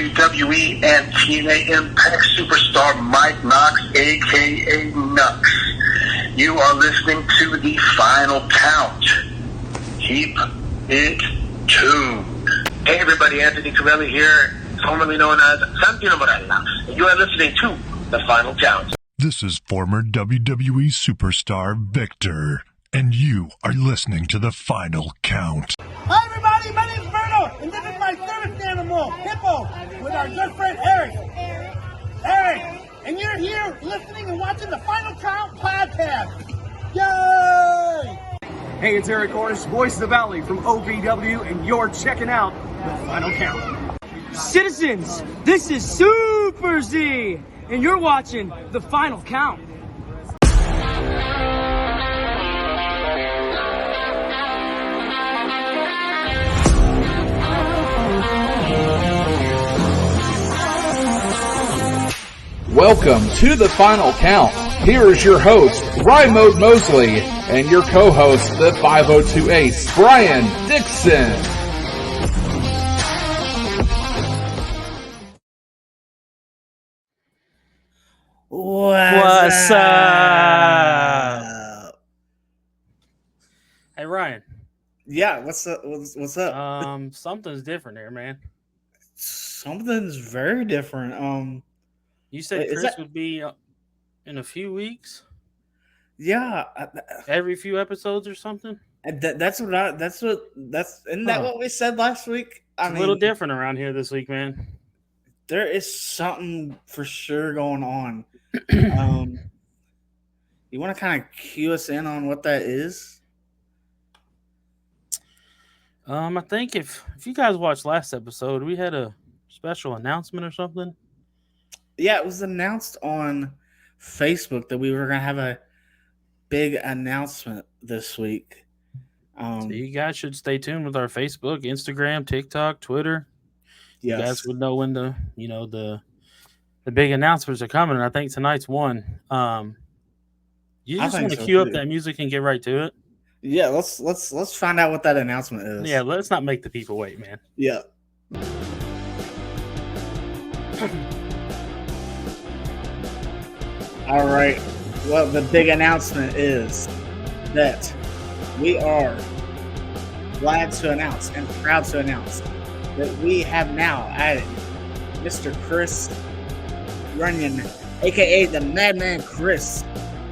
WWE and TNA Impact superstar Mike Knox, a.k.a. Nux. You are listening to The Final Count. Keep it tuned. Hey everybody, Anthony Corelli here, formerly known as Santino Morella. You are listening to The Final Count. This is former WWE superstar Victor, and you are listening to The Final Count. Hi everybody, my name's Berto, and this is my third animal, Hippo, with our good friend Eric. Eric, and you're here listening and watching The Final Count podcast. Yay! Hey, it's Eric Orris, voice of the Valley from OVW, and you're checking out The Final Count. Citizens, this is Super Z, and you're watching The Final Count. Welcome to The Final Count. Here is your host, Rymode Mosley, and your co-host, the 502 Ace, Brian Dixon. What's up? Hey Ryan. Yeah, what's up? What's up? Something's different here, man. Something's very different. You said Chris would be in a few weeks? Yeah. Every few episodes or something? Isn't that what we said last week? It's a little different around here this week, man. There is something for sure going on. You want to kind of cue us in on what that is? I think if you guys watched last episode, we had a special announcement or something. Yeah, it was announced on Facebook that we were going to have a big announcement this week. So you guys should stay tuned with our Facebook, Instagram, TikTok, Twitter. Yes. You guys would know when the big announcements are coming. And I think tonight's one. You just want to cue up that music and get right to it. Yeah, let's find out what that announcement is. Yeah, let's not make the people wait, man. Yeah. All right. Well, the big announcement is that we are glad to announce and proud to announce that we have now added Mr. Chris Runyon, a.k.a. the Madman Chris,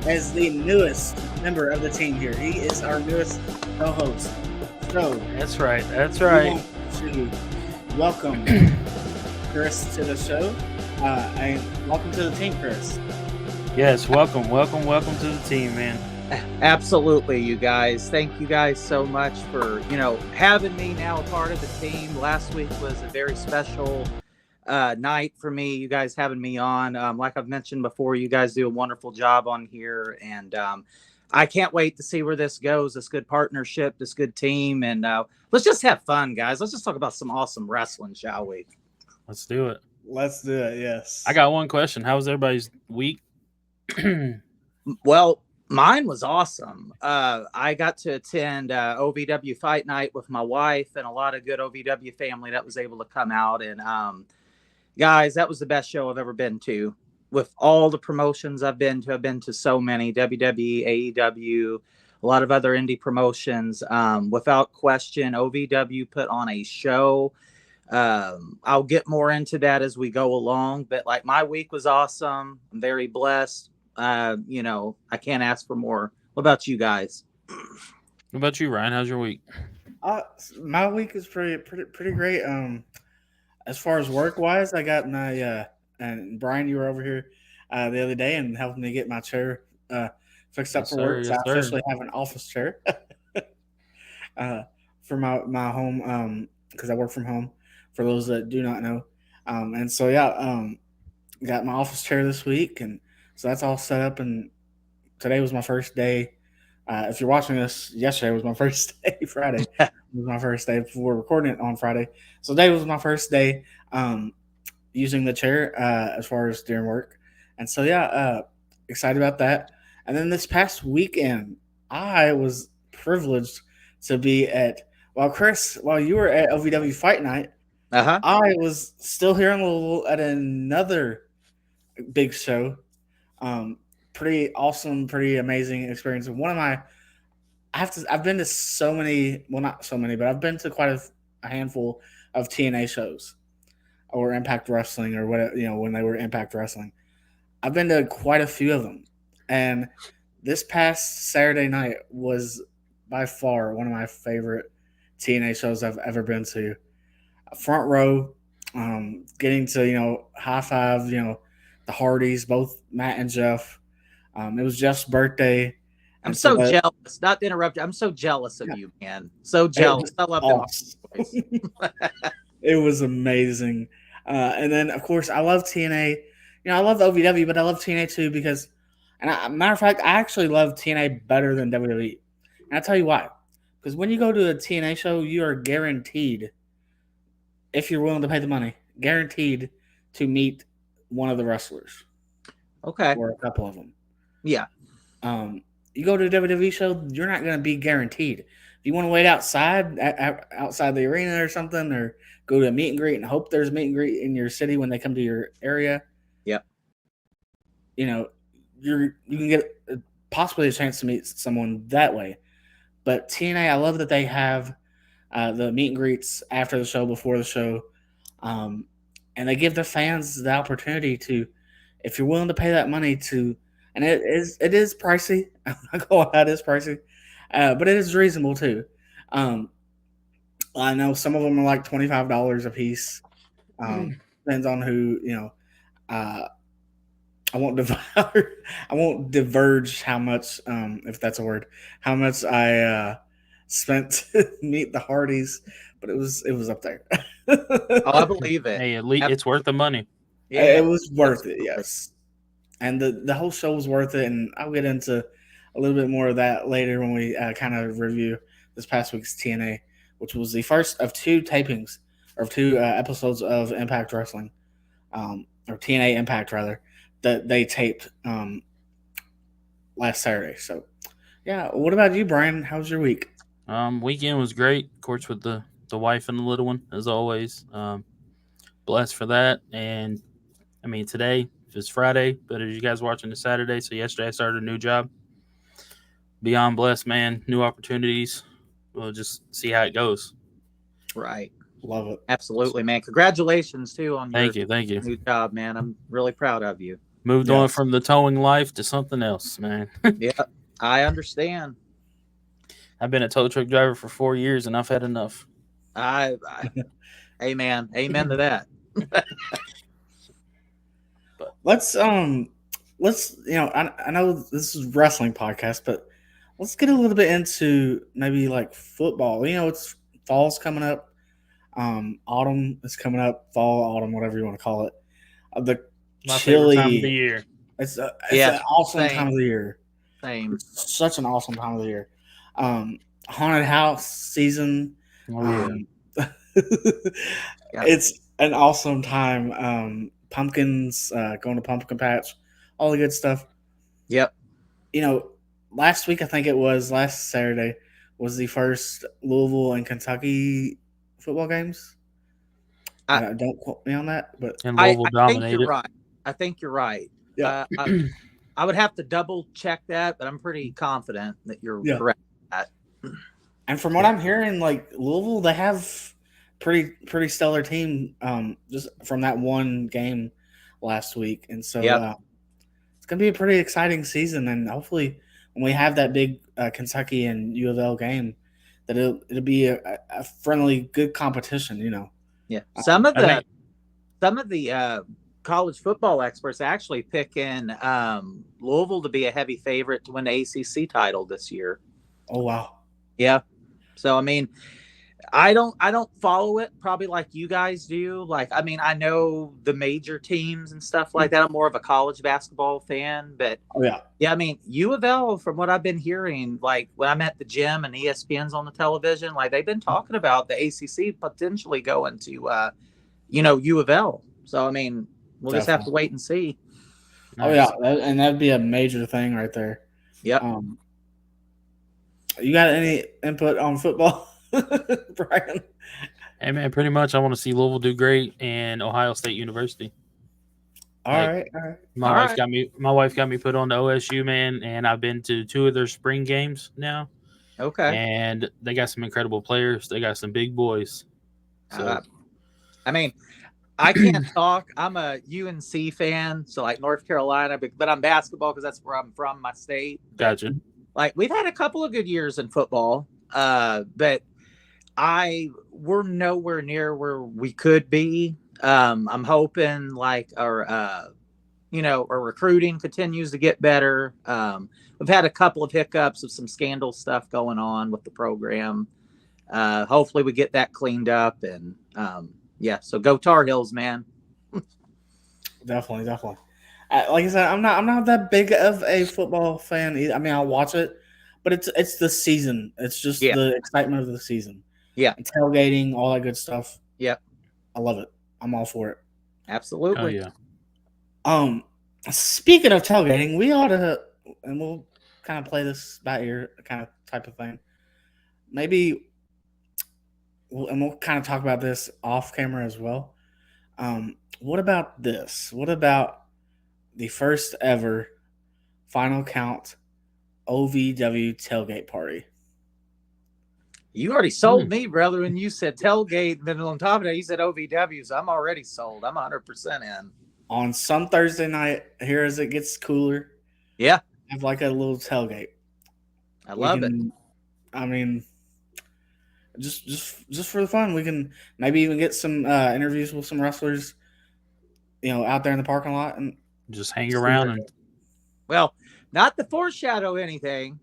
as the newest member of the team here. He is our newest co-host. So That's right. Welcome Chris to the show. And welcome to the team, Chris. Yes, welcome to the team, man. Absolutely, you guys. Thank you guys so much for, having me now a part of the team. Last week was a very special night for me, you guys having me on. Like I've mentioned before, you guys do a wonderful job on here, and I can't wait to see where this goes, this good partnership, this good team, and let's just have fun, guys. Let's just talk about some awesome wrestling, shall we? Let's do it. Let's do it, yes. I got one question. How was everybody's week? Well, mine was awesome. I got to attend OVW Fight Night with my wife and a lot of good OVW family that was able to come out. And guys, that was the best show I've ever been to. With all the promotions I've been to so many, WWE, AEW, a lot of other indie promotions. Without question, OVW put on a show. I'll get more into that as we go along, but like my week was awesome. I'm very blessed. I can't ask for more. What about you guys? What about you, Ryan? How's your week? My week is pretty great. As far as work wise, I got my and Brian, you were over here the other day and helping me get my chair fixed up for work. So I officially have an office chair for my home because I work from home. For those that do not know, and so got my office chair this week, and so that's all set up. And today was my first day. If you're watching this, yesterday was my first day. Friday was my first day. We're recording it on Friday, so today was my first day using the chair as far as during work. And so excited about that. And then this past weekend, I was privileged to be at while you were at OVW Fight Night. I was still here in Louisville at another big show. Pretty awesome, pretty amazing experience. I've been to so many, well, not so many, but I've been to quite a handful of TNA shows or Impact Wrestling or whatever, when they were Impact Wrestling. I've been to quite a few of them. And this past Saturday night was by far one of my favorite TNA shows I've ever been to. Front row, getting to, high five, the Hardys, both Matt and Jeff. It was Jeff's birthday. I'm so jealous. Not to interrupt you. I'm so jealous of you, man. So jealous. I love them. It was amazing. And then, of course, I love TNA. I love OVW, but I love TNA too because, matter of fact, I actually love TNA better than WWE. And I'll tell you why. Because when you go to a TNA show, you are guaranteed, if you're willing to pay the money, guaranteed to meet one of the wrestlers. Okay. Or a couple of them. Yeah. You go to a WWE show, you're not going to be guaranteed. If you want to wait outside the arena or something, or go to a meet and greet and hope there's a meet and greet in your city when they come to your area. Yep. You can get possibly a chance to meet someone that way. But TNA, I love that they have the meet and greets after the show, before the show, and they give the fans the opportunity to, if you're willing to pay that money to. And it is pricey. I'm not going to lie, it is pricey. But it is reasonable too. I know some of them are like $25 a piece. Depends on who, I won't diverge how much, if that's a word, how much I spent to meet the Hardys, but it was up there. I believe it. Hey, at least it's worth the money. Yeah, it was worth it, yes. And the whole show was worth it, and I'll get into a little bit more of that later when we kind of review this past week's TNA, which was the first of two tapings, or two episodes of Impact Wrestling, or TNA Impact, rather, that they taped last Saturday. So, yeah. What about you, Brian? How was your week? Weekend was great, of course, with the wife and the little one, as always. Blessed for that. And, today is Friday, but as you guys watching the Saturday, so yesterday I started a new job. Beyond blessed, man. New opportunities. We'll just see how it goes. Right. Love it. Absolutely, man. Congratulations, too, on your thank you. new job, man. I'm really proud of you. Moved on from the towing life to something else, man. Yeah, I understand. I've been a tow truck driver for 4 years, and I've had enough. Amen. Amen to that. But let's I know this is a wrestling podcast, but let's get a little bit into maybe like football. It's fall's coming up, autumn is coming up, fall, autumn, whatever you want to call it. My favorite time of the year. It's an awesome time of the year. Same. It's such an awesome time of the year. Haunted house season. It's an awesome time. Pumpkins, going to pumpkin patch, all the good stuff. Yep. Last week, I think it was last Saturday, was the first Louisville and Kentucky football games. Don't quote me on that, but and Louisville dominated. I think you're right. Yeah. I would have to double check that, but I'm pretty confident that you're correct. And from what I'm hearing, like Louisville, they have pretty stellar team just from that one game last week, and so it's gonna be a pretty exciting season. And hopefully, when we have that big Kentucky and U of L game, that it'll be a friendly, good competition. Yeah. Some of the college football experts actually picking Louisville to be a heavy favorite to win the ACC title this year. Oh wow. Yeah. So I don't follow it probably like you guys do. I know the major teams and stuff like that. I'm more of a college basketball fan, but U of L, from what I've been hearing, like when I'm at the gym and ESPN's on the television, like they've been talking about the ACC potentially going to U of L. So we'll just have to wait and see. Nice. And that'd be a major thing right there. Yep. You got any input on football, Brian? Hey man, pretty much I want to see Louisville do great and Ohio State University. All right. My wife got me put on to OSU, man, and I've been to 2 of their spring games now. Okay. And they got some incredible players. They got some big boys. So I mean, I can't talk. I'm a UNC fan, so like North Carolina, but I'm basketball because that's where I'm from, my state. Gotcha. Like we've had a couple of good years in football, but we're nowhere near where we could be. I'm hoping like our recruiting continues to get better. We've had a couple of hiccups of some scandal stuff going on with the program. Hopefully we get that cleaned up and so go Tar Heels, man. Definitely. Like I said, I'm not that big of a football fan either. I mean, I'll watch it, but it's the season. It's just the excitement of the season. Yeah, and tailgating, all that good stuff. Yep, I love it. I'm all for it. Absolutely. Oh, yeah. Speaking of tailgating, we ought to, and we'll kind of play this by ear kind of type of thing. Maybe, we'll kind of talk about this off camera as well. What about this? What about the first ever Final Count OVW tailgate party? You already sold me, brother, when you said tailgate. And then on top of that, you said OVW, so I'm already sold. I'm 100% in. On some Thursday night, here as it gets cooler, have like a little tailgate. I love it. I mean, just for the fun, we can maybe even get some interviews with some wrestlers, out there in the parking lot and just hang around. And well, not to foreshadow anything,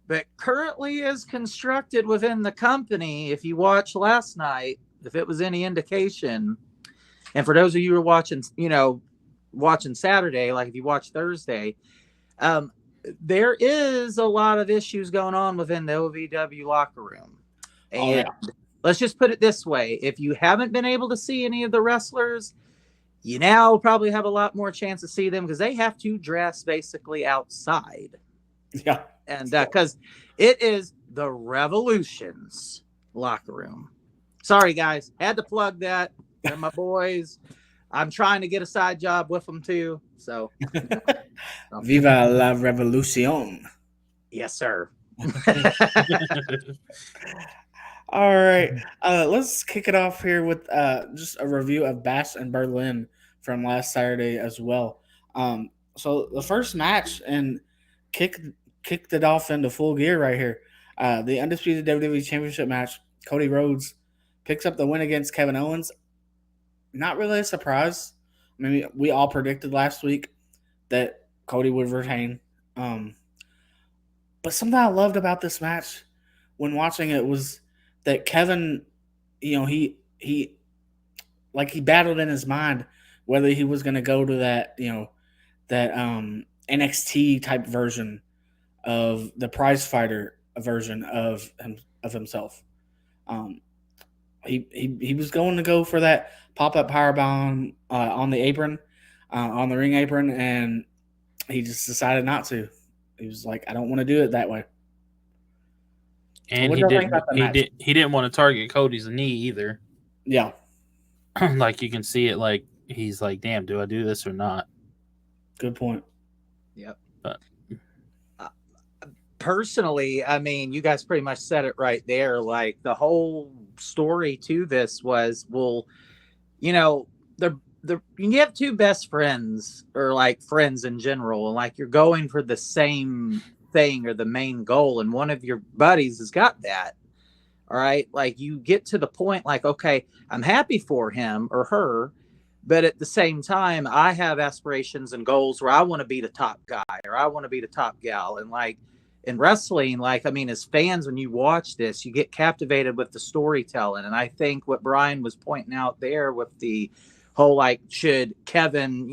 but currently is constructed within the company. If you watched last night, if it was any indication, and for those of you who are watching Saturday, like if you watch Thursday, there is a lot of issues going on within the OVW locker room. And let's just put it this way. If you haven't been able to see any of the wrestlers, you now probably have a lot more chance to see them because they have to dress basically outside. Yeah. And because it is the Revolution's locker room. Sorry, guys. Had to plug that. They're my boys. I'm trying to get a side job with them, too. So. Viva la Revolucion. Yes, sir. All right. Let's kick it off here with just a review of Bash in Berlin from last Saturday as well. So the first match and kicked it off into full gear right here. The undisputed WWE Championship match, Cody Rhodes picks up the win against Kevin Owens. Not really a surprise. I mean, we all predicted last week that Cody would retain. But something I loved about this match when watching it was that Kevin, he battled in his mind whether he was going to go to that, that NXT type version of the prize fighter version of himself. He was going to go for that pop-up powerbomb on the apron, on the ring apron, and he just decided not to. He was like, I don't want to do it that way. And he didn't want to target Cody's knee either. Yeah. Like you can see it, like he's like, damn, do I do this or not? Good point. Yep. But personally, I mean, you guys pretty much said it right there. Like the whole story to this was, well, you have two best friends or like friends in general, and like you're going for the same thing or the main goal, and one of your buddies has got that. All right. Like you get to the point like, okay, I'm happy for him or her, but at the same time, I have aspirations and goals where I want to be the top guy or I want to be the top gal. And like in wrestling, like, I mean, as fans, when you watch this, you get captivated with the storytelling. And I think what Brian was pointing out there with the whole, like, should Kevin,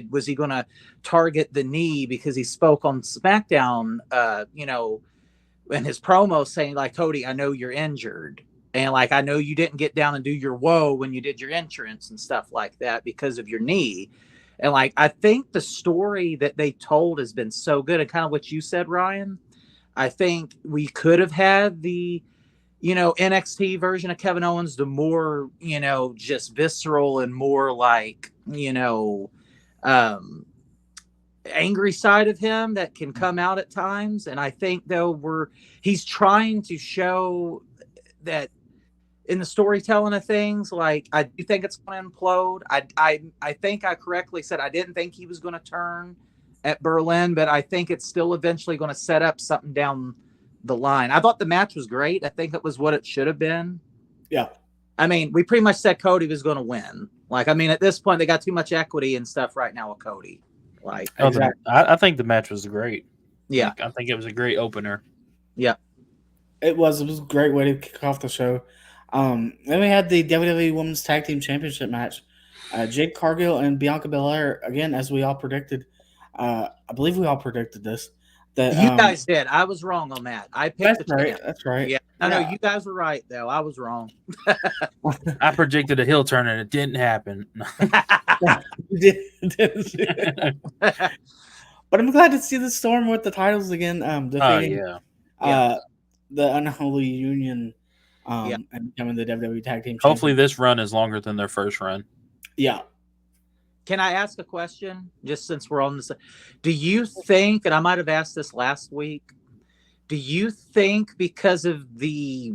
was he going to target the knee because he spoke on SmackDown, in his promo saying like, Cody, I know you're injured. And like, I know you didn't get down and do your whoa when you did your entrance and stuff like that because of your knee. And like, I think the story that they told has been so good. And kind of what you said, Ryan, I think we could have had the NXT version of Kevin Owens, the more, just visceral and more like, angry side of him that can come out at times. And I think though he's trying to show that in the storytelling of things, like I do think it's going to implode. I think I correctly said I didn't think he was going to turn at Berlin, but I think it's still eventually going to set up something down the line. I thought the match was great. I think it was what it should have been. Yeah. I mean, we pretty much said Cody was going to win. Like, I mean, at this point, they got too much equity and stuff right now with Cody. Like, exactly. I think the match was great. Yeah. Like, I think it was a great opener. Yeah. It was a great way to kick off the show. Then we had the WWE Women's Tag Team Championship match. Jade Cargill and Bianca Belair, again, as we all predicted. I believe we all predicted this. That you guys did. I was wrong on that. I picked the champ. That's right. Yeah. I know you guys were right, though. I was wrong. I predicted a heel turn, and it didn't happen. But I'm glad to see the Storm with the titles again. Defeating the Unholy Union and becoming the WWE Tag Team Champion. Hopefully this run is longer than their first run. Yeah. Can I ask a question, just since we're on this? Do you think, and I might have asked this last week, do you think because of the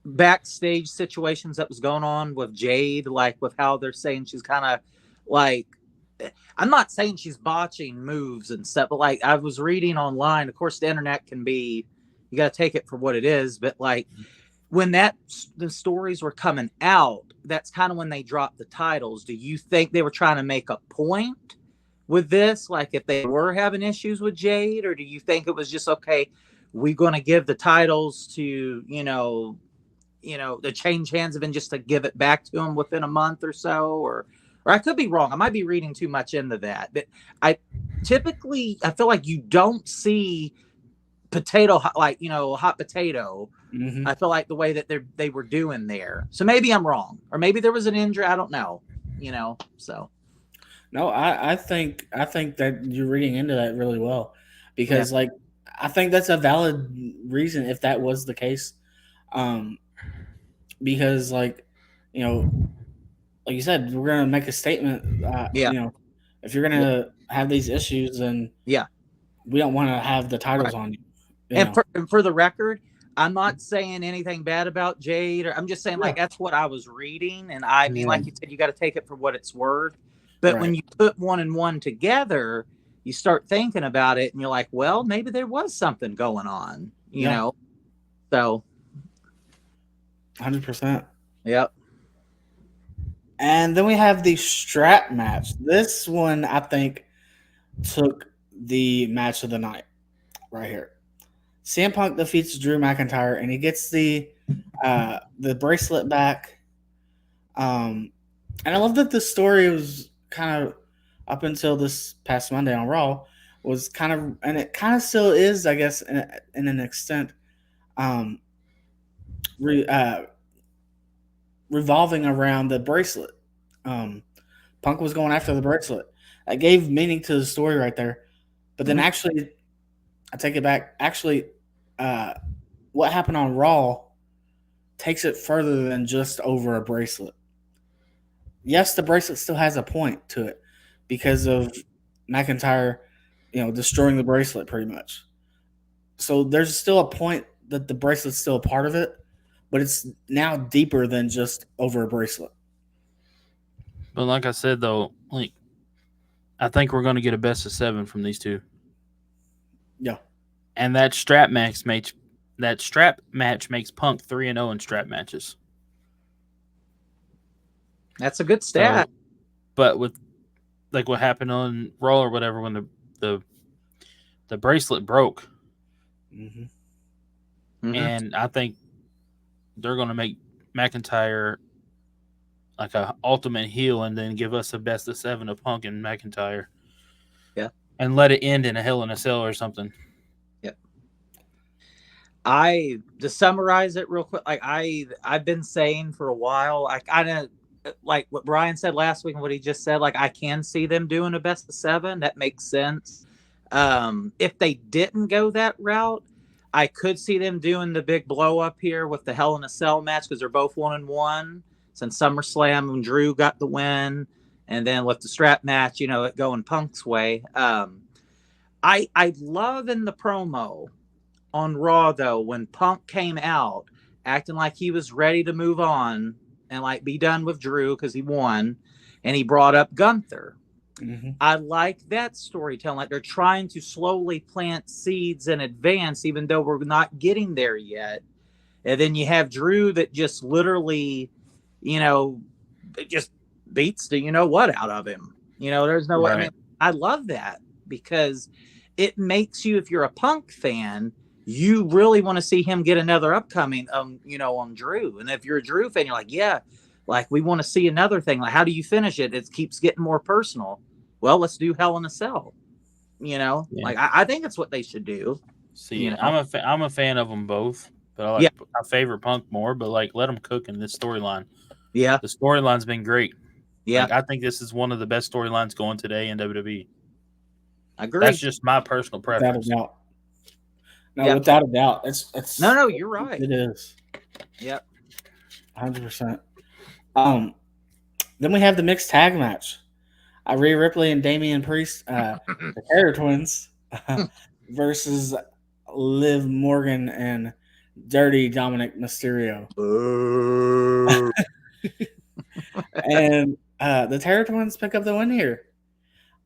backstage situations that was going on with Jade, like with how they're saying she's kind of like, I'm not saying she's botching moves and stuff, but like I was reading online, of course the internet can be, you got to take it for what it is, but like when the stories were coming out, that's kind of when they dropped the titles. Do you think they were trying to make a point with this? Like if they were having issues with Jade, or do you think it was just, okay, we're going to give the titles to, the change hands of, and just to give it back to them within a month or so, or I could be wrong. I might be reading too much into that, but I feel like you don't see hot potato. Mm-hmm. I feel like the way that they were doing there. So maybe I'm wrong, or maybe there was an injury. I don't know. So. No, I think that you're reading into that really well, because I think that's a valid reason if that was the case. Because like you said, we're gonna make a statement. If you're gonna have these issues, then we don't want to have the titles on you. And for the record, I'm not saying anything bad about Jade, or I'm just saying like that's what I was reading, and I mean, like you said, you got to take it for what it's worth. But when you put one and one together, you start thinking about it, and you're like, well, maybe there was something going on, you know. So, 100%. Yep. And then we have the strap match. This one, I think, took the match of the night right here. CM Punk defeats Drew McIntyre, and he gets the bracelet back. And I love that the story was kind of, up until this past Monday on Raw, was kind of, and it kind of still is, I guess, in an extent, revolving around the bracelet. Punk was going after the bracelet. That gave meaning to the story right there. But then actually, I take it back. Actually, what happened on Raw takes it further than just over a bracelet. Yes, the bracelet still has a point to it because of McIntyre, destroying the bracelet pretty much. So there's still a point that the bracelet's still a part of it, but it's now deeper than just over a bracelet. But like I said, though, I think we're going to get a best of 7 from these two. Yeah. And that strap match makes Punk 3-0 in strap matches. That's a good stat. So, but with like what happened on Raw or whatever, when the bracelet broke, and I think they're going to make McIntyre like a ultimate heel, and then give us a best of 7 of Punk and McIntyre. Yeah, and let it end in a Hell in a Cell or something. Yep. To summarize it real quick, like I've been saying for a while, I kind of like what Brian said last week and what he just said. Like I can see them doing a best of 7. That makes sense. If they didn't go that route, I could see them doing the big blow up here with the Hell in a Cell match because they're both 1-1 since SummerSlam when Drew got the win, and then with the strap match, it going Punk's way. I love in the promo on Raw though when Punk came out acting like he was ready to move on and like be done with Drew because he won, and he brought up Gunther. Mm-hmm. I like that storytelling. Like they're trying to slowly plant seeds in advance, even though we're not getting there yet. And then you have Drew that just literally, it just beats the what out of him. There's no way. I mean, I love that because it makes you, if you're a Punk fan, you really want to see him get another upcoming, on Drew. And if you're a Drew fan, you're like, yeah, like we want to see another thing. Like, how do you finish it? It keeps getting more personal. Well, let's do Hell in a Cell. Like I think it's what they should do. See, I'm a fan of them both, but I favor Punk more. But like, let them cook in this storyline. Yeah, the storyline's been great. Yeah, like, I think this is one of the best storylines going today in WWE. I agree. That's just my personal preference. Without a doubt. No, without a doubt, it's no, you're right. It is. Yep, 100%. Then we have the mixed tag match. Rhea Ripley and Damian Priest, the Terror Twins, versus Liv Morgan and Dirty Dominic Mysterio. And the Terror Twins pick up the win here.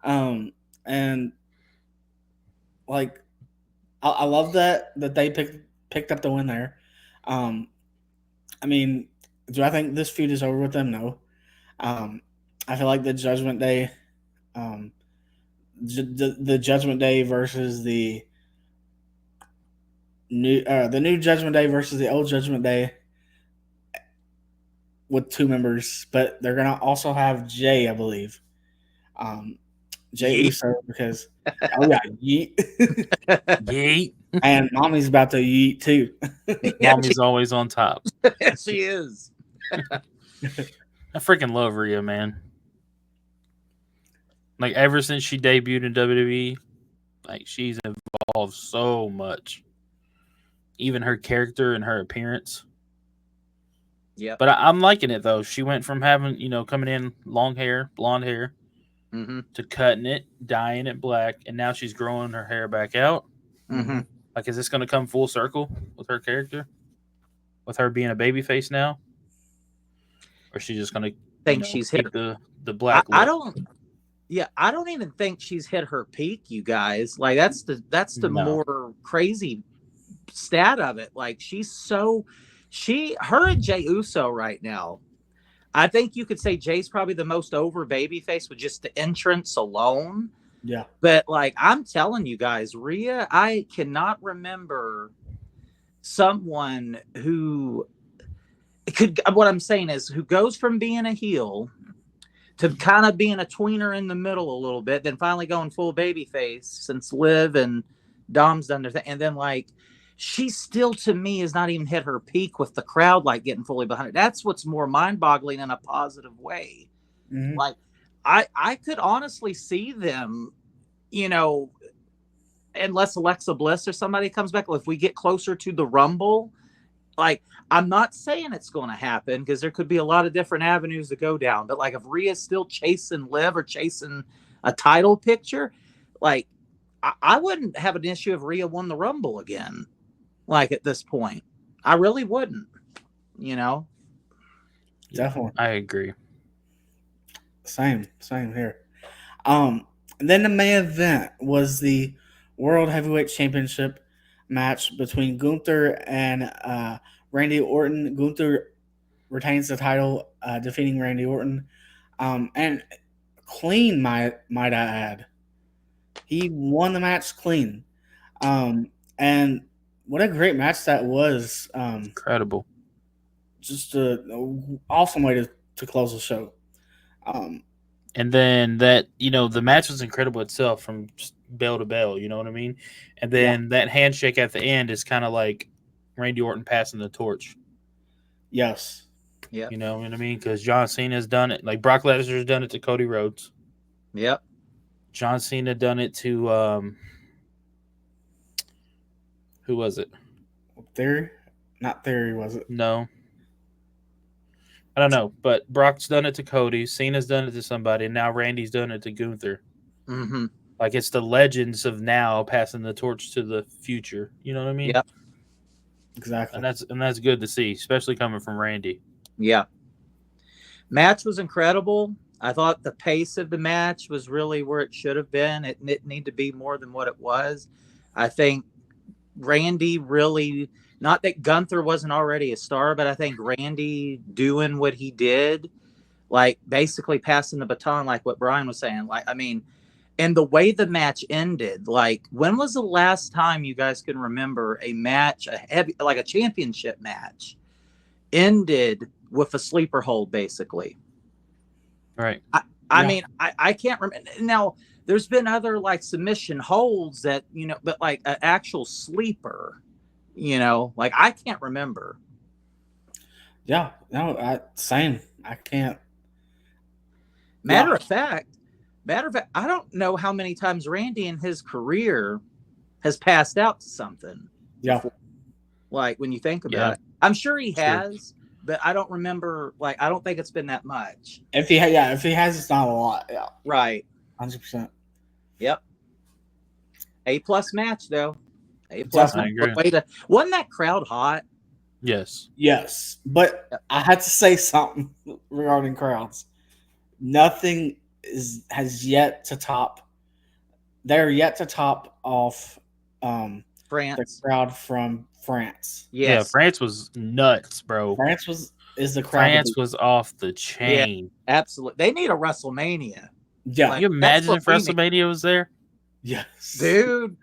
And like I love that they picked up the win there. I mean, do I think this feud is over with them? No. I feel like the Judgment Day, the Judgment Day versus the new Judgment Day versus the old Judgment Day with 2 members, but they're gonna also have Jay, I believe. Jay Uso because yeet. Yeet. And Mommy's about to yeet too. Mommy's always on top. She is. I freaking love Rhea, man. Like, ever since she debuted in WWE, like, she's evolved so much. Even her character and her appearance. Yeah. But I'm liking it, though. She went from having, coming in long hair, blonde hair, to cutting it, dyeing it black, and now she's growing her hair back out. Mm-hmm. Like, is this going to come full circle with her character? With her being a babyface now? Or is she just going to think she's hit the black look? I don't even think she's hit her peak, you guys. Like that's the more crazy stat of it. Like her and Jey Uso right now. I think you could say Jay's probably the most over babyface with just the entrance alone. Yeah. But like I'm telling you guys, Rhea, I cannot remember someone who could, what I'm saying is, who goes from being a heel to kind of being a tweener in the middle a little bit, then finally going full babyface since Liv and Dom's done their thing. And then like, she still to me has not even hit her peak with the crowd, like getting fully behind her. That's what's more mind boggling in a positive way. Mm-hmm. Like I could honestly see them, unless Alexa Bliss or somebody comes back, if we get closer to the Rumble, like, I'm not saying it's going to happen because there could be a lot of different avenues to go down. But like, if Rhea's still chasing Liv or chasing a title picture, like, I wouldn't have an issue if Rhea won the Rumble again. Like at this point, I really wouldn't. Definitely, I agree. Same here. And then the main event was the World Heavyweight Championship match between Gunther and Randy Orton. Gunther retains the title, defeating Randy Orton, and clean, might I add. He won the match clean, and what a great match that was! Incredible, just an awesome way to close the show. And then that, the match was incredible itself from bell to bell, you know what I mean? And then that handshake at the end is kind of like Randy Orton passing the torch. Yes. Yeah. You know what I mean? Because John Cena's done it. Like Brock Lesnar's done it to Cody Rhodes. Yep. John Cena done it to Who was it? Theory? Not Theory, was it? No. I don't know, but Brock's done it to Cody, Cena's done it to somebody, and now Randy's done it to Gunther. Mm-hmm. Like, it's the legends of now passing the torch to the future. You know what I mean? Yep. Exactly. And that's good to see, especially coming from Randy. Yeah. Match was incredible. I thought the pace of the match was really where it should have been. It didn't need to be more than what it was. I think Randy really, not that Gunther wasn't already a star, but I think Randy doing what he did, like basically passing the baton, like what Brian was saying. Like, I mean, and the way the match ended, like, when was the last time you guys can remember a match, like a championship match, ended with a sleeper hold, basically? Right. I mean, I can't remember. Now, there's been other like submission holds that, you know, but like an actual sleeper, you know, like I can't remember. Yeah, no, same. I can't. Matter of fact, I don't know how many times Randy in his career has passed out to something. Yeah. Like when you think about it, I'm sure he has, but I don't remember. Like, I don't think it's been that much. If he has, it's not a lot. Yeah. Right. 100%. Yep. A+ match though. A+ match. Wasn't that crowd hot? Yes. Yes, but I had to say something regarding crowds. Nothing has yet to top. They're yet to top off France. the crowd from France. Yes. Yeah, France was nuts, bro. France is the crowd. France was off the chain. Yeah, absolutely. They need a WrestleMania. Yeah. Can you imagine if WrestleMania was there? Yes. Dude.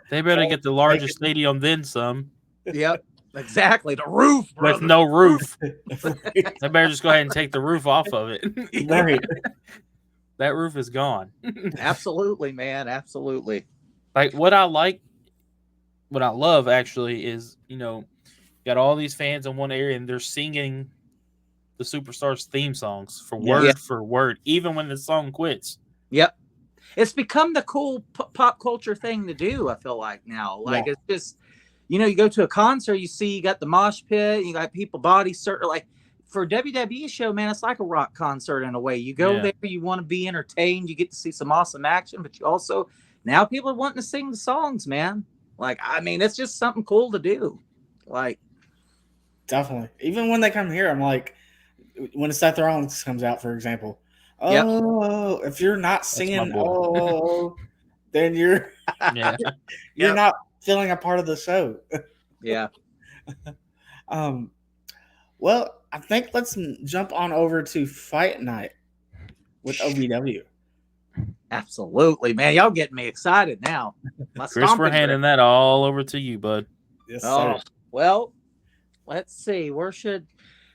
They better get the largest stadium then some. Yep. Exactly. The roof, brother. With no roof. They better just go ahead and take the roof off of it. Right. That roof is gone. Absolutely, man. Absolutely. Like, what I love actually is, you know, got all these fans in one area and they're singing the Superstars theme songs for word for word, even when the song quits. Yep. It's become the cool pop culture thing to do, I feel like now. Like, it's just, you know, you go to a concert, you got the mosh pit, you got people body cert. Like, for a WWE show, man, it's like a rock concert in a way. You go there, you want to be entertained, you get to see some awesome action, but you also, now people are wanting to sing the songs, man. Like, I mean, it's just something cool to do. Like, definitely. Even when they come here, I'm like, when Seth Rollins comes out, for example, if you're not singing, then you're you're not feeling a part of the show. Yeah. Well, I think let's jump on over to Fight Night with OVW. Absolutely, man. Y'all getting me excited now. Chris, we're handing that all over to you, bud. Yes, sir. Well, let's see. All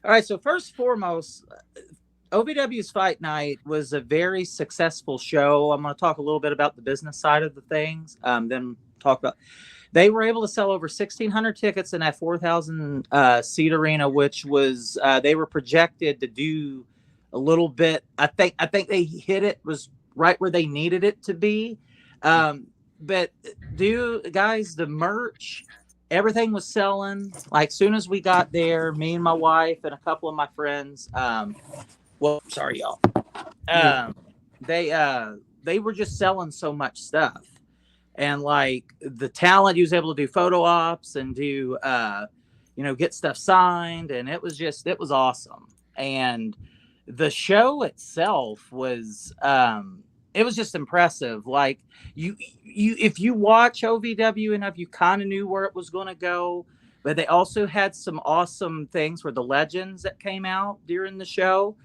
right, so first and foremost, OVW's Fight Night was a very successful show. I'm going to talk a little bit about the business side of the things, then talk about. They were able to sell over 1,600 tickets in that 4,000 seat arena, which was they were projected to do a little bit. I think they hit it, was right where they needed it to be. But guys, the merch, everything was selling. Like, soon as we got there, me and my wife and a couple of my friends. Well, sorry, y'all. They were just selling so much stuff. And like the talent, he was able to do photo ops and do, get stuff signed. And it was awesome. And the show itself was, it was just impressive. Like if you watch OVW enough, you kind of knew where it was going to go, but they also had some awesome things for the legends that came out during the show.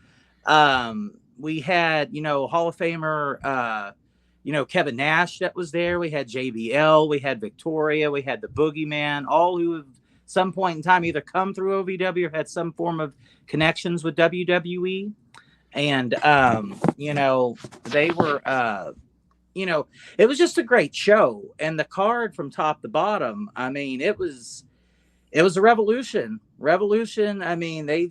We had, Hall of Famer, Kevin Nash that was there. We had JBL, we had Victoria, we had the Boogeyman, all who have some point in time either come through OVW or had some form of connections with WWE. And, they were, it was just a great show. And the card from top to bottom, I mean, it was a revolution. I mean, they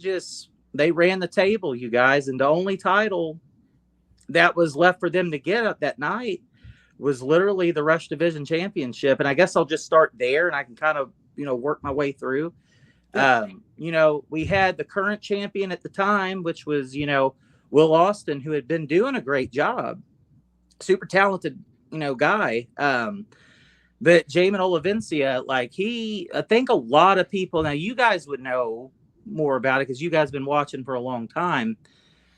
ran the table, you guys. And the only title that was left for them to get up that night was literally the Rush Division Championship. And I guess I'll just start there and I can kind of, work my way through. We had the current champion at the time, which was, Will Austin, who had been doing a great job. Super talented, guy. But Jamin Olivencia, I think a lot of people, now you guys would know more about it because you guys have been watching for a long time,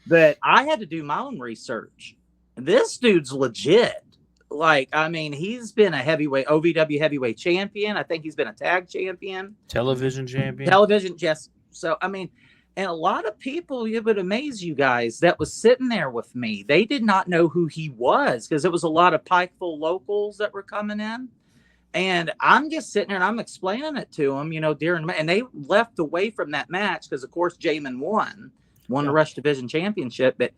but I had to do my own research. This dude's legit. He's been a OVW heavyweight champion. I think he's been a tag champion. Television champion. Yes. So, and a lot of people, it would amaze you guys that was sitting there with me. They did not know who he was because it was a lot of Pikeville locals that were coming in. And I'm just sitting there and I'm explaining it to them, and they left away from that match because, of course, Jamin won the Rush Division Championship. But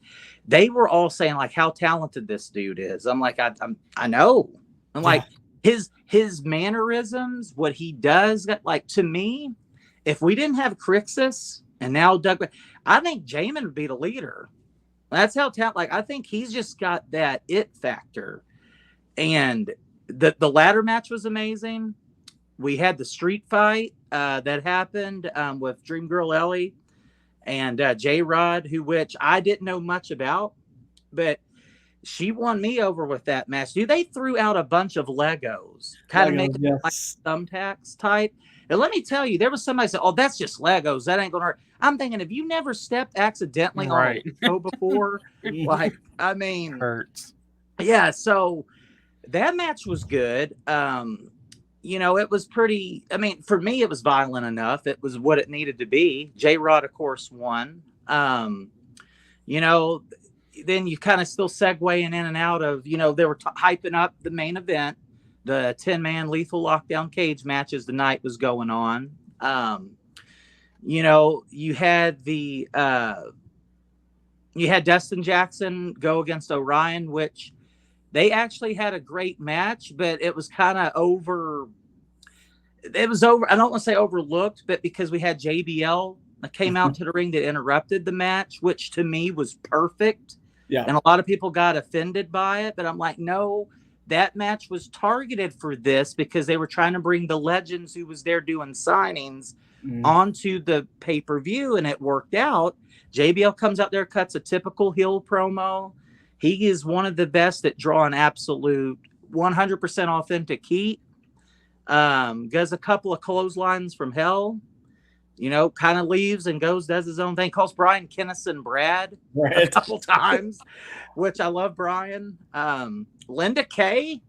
they were all saying, how talented this dude is. I'm like, I know. I'm like, his mannerisms, what he does, to me, if we didn't have Crixus and now Doug, I think Jamin would be the leader. That's how talented. I think he's just got that it factor. And the ladder match was amazing. We had the street fight that happened with Dream Girl Ellie and J-Rod, which I didn't know much about, but she won me over with that match. Dude, they threw out a bunch of Legos, kind of making it like thumbtacks type. And let me tell you, there was somebody said, "Oh, that's just Legos. That ain't gonna hurt." I'm thinking, have you never stepped accidentally on a Lego before? Hurts. Yeah. So that match was good. It was pretty. For me, it was violent enough. It was what it needed to be. J-Rod, of course, won. Then you kind of still segueing in and out of, they were hyping up the main event, the 10-man lethal lockdown cage match as the night was going on. You had Destin Jackson go against Orion, which they actually had a great match, but it was kind of over. It was over. I don't want to say overlooked, but because we had JBL that came out to the ring that interrupted the match, which to me was perfect. Yeah. And a lot of people got offended by it, but I'm like, no, that match was targeted for this because they were trying to bring the legends who was there doing signings onto the pay-per-view, and it worked out. JBL comes out there, cuts a typical heel promo. He is one of the best at drawing absolute 100% authentic heat. Does a couple of clotheslines from hell, kind of leaves and does his own thing. Calls Brian Kennison Brad a couple times, which I love Brian. Linda Kay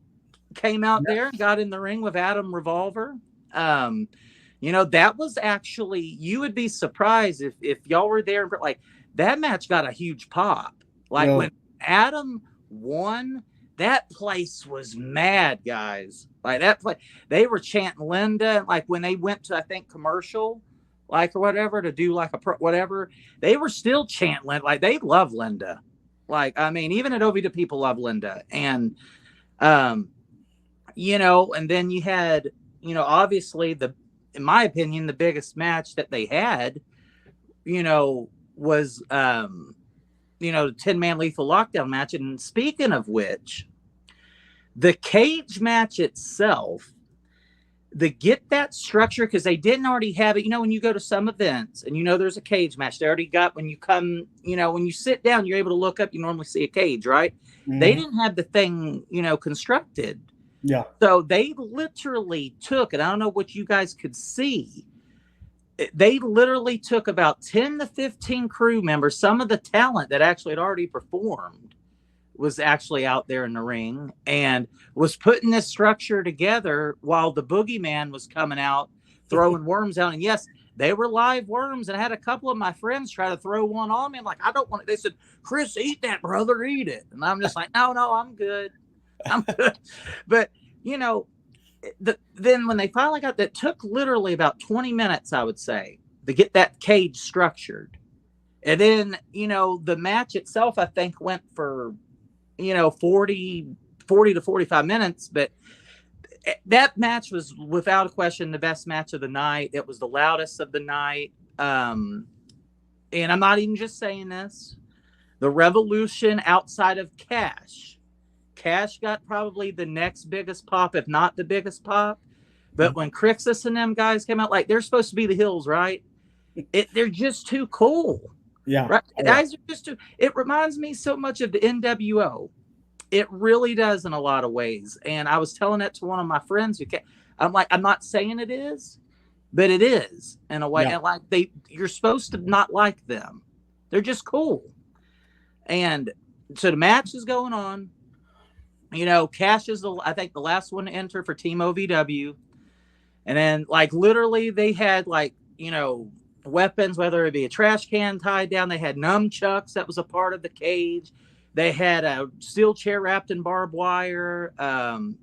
came out there and got in the ring with Adam Revolver. That was actually, you would be surprised if y'all were there. That match got a huge pop. When Adam won, that place was mad, guys. That place, they were chanting Linda. When they went to, I think, commercial, or whatever, to do whatever, they were still chanting Linda. They love Linda. Even at OVW, people love Linda. And, and then you had, obviously in my opinion, the biggest match that they had, was, the 10-man lethal lockdown match. And speaking of which, the cage match itself, get that structure, because they didn't already have it. When you go to some events and there's a cage match, they already got, when you come, when you sit down, you're able to look up, you normally see a cage, right? They didn't have the thing, constructed. Yeah. So they literally took, and I don't know what you guys could see, they literally took about 10 to 15 crew members, some of the talent that actually had already performed was actually out there in the ring and was putting this structure together while the boogeyman was coming out, throwing worms out. And yes, they were live worms. And I had a couple of my friends try to throw one on me. I'm like, I don't want it. They said, Chris, eat that, brother, eat it. And I'm just like, no, I'm good. I'm good. But, then when they finally got that, took literally about 20 minutes, I would say, to get that cage structured. And then, the match itself, I think, went for 40 to 45 minutes, but that match was without a question the best match of the night. It was the loudest of the night. And I'm not even just saying this. The Revolution outside of Cash Cash got probably the next biggest pop, if not the biggest pop. But when Crixus and them guys came out, like they're supposed to be the Hills, right? They're just too cool. Yeah. Right? Oh, Guys are just too. It reminds me so much of the NWO. It really does in a lot of ways. And I was telling that to one of my friends I'm like, I'm not saying it is, but it is in a way. Yeah. And like you're supposed to not like them. They're just cool. And so the match is going on. You know, Cash is I think the last one to enter for Team OVW. And then like literally they had like, you know, weapons, whether it be a trash can tied down. They had nunchucks that was a part of the cage. They had a steel chair wrapped in barbed wire.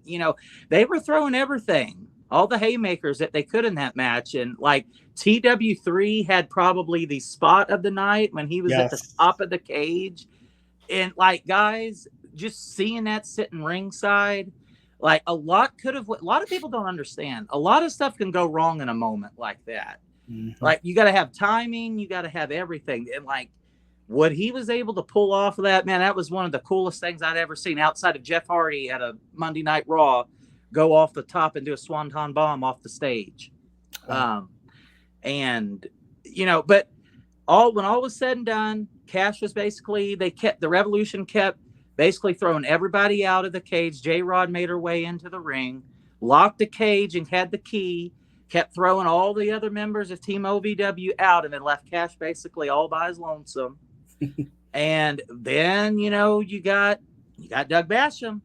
You know, they were throwing everything, all the haymakers that they could in that match. And like TW3 had probably the spot of the night when he was at the top of the cage. And like, guys, just seeing that sitting ringside, like a lot of people don't understand. A lot of stuff can go wrong in a moment like that. Mm-hmm. Like you got to have timing, you got to have everything. And like what he was able to pull off of that, man, that was one of the coolest things I'd ever seen outside of Jeff Hardy at a Monday Night Raw go off the top and do a swanton bomb off the stage. And you know, but when all was said and done, Cash was basically, the Revolution kept basically throwing everybody out of the cage. J-Rod made her way into the ring, locked the cage and had the key, kept throwing all the other members of Team OVW out, and then left Cash basically all by his lonesome. And then, you know, you got Doug Basham,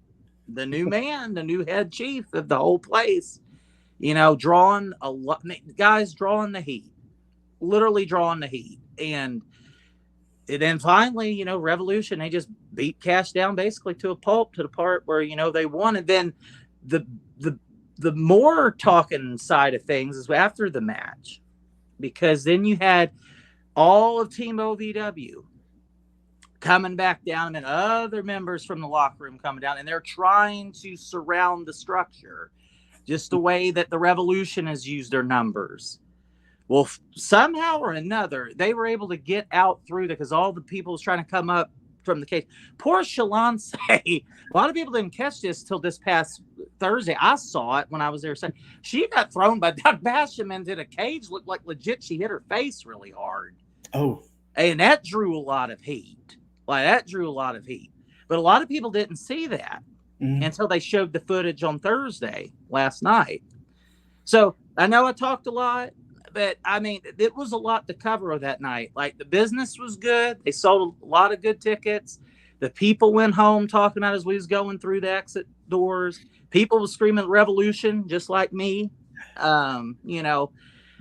the new man, the new head chief of the whole place, you know, drawing the heat, literally drawing the heat. And then finally, you know, Revolution, they just beat Cash down basically to a pulp, to the part where, you know, they won. And then the more talking side of things is after the match, because then you had all of Team OVW coming back down and other members from the locker room coming down, and they're trying to surround the structure just the way that the Revolution has used their numbers. Well, somehow or another, they were able to get out through there because all the people was trying to come up from the cage. Poor Shalance. A lot of people didn't catch this till this past Thursday. I saw it when I was there. She got thrown by Doug Basham into the cage. Looked like legit. She hit her face really hard. Oh. And that drew a lot of heat. But a lot of people didn't see that until they showed the footage on Thursday last night. So I know I talked a lot, but I mean, it was a lot to cover that night. Like the business was good. They sold a lot of good tickets. The people went home talking about as we was going through the exit doors. People were screaming Revolution, just like me. You know,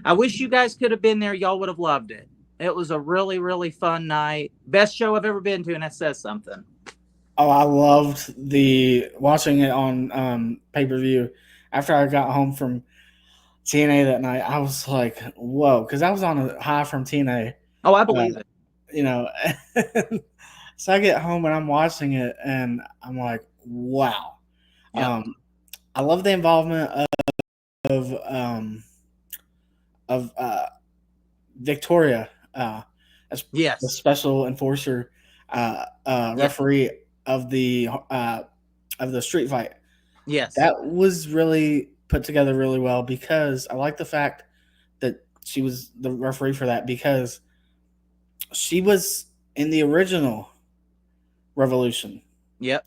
I wish you guys could have been there. Y'all would have loved it. It was a really, really fun night. Best show I've ever been to, and that says something. Oh, I loved watching it on pay-per-view. After I got home from TNA that night, I was like, whoa, because I was on a high from TNA. Oh, I believe it. You know, so I get home and I'm watching it, and I'm like, wow. Yep. I love the involvement of Victoria, as the special enforcer, referee of the street fight. Yes, that was really put together really well, because I like the fact that she was the referee for that, because she was in the original Revolution. Yep.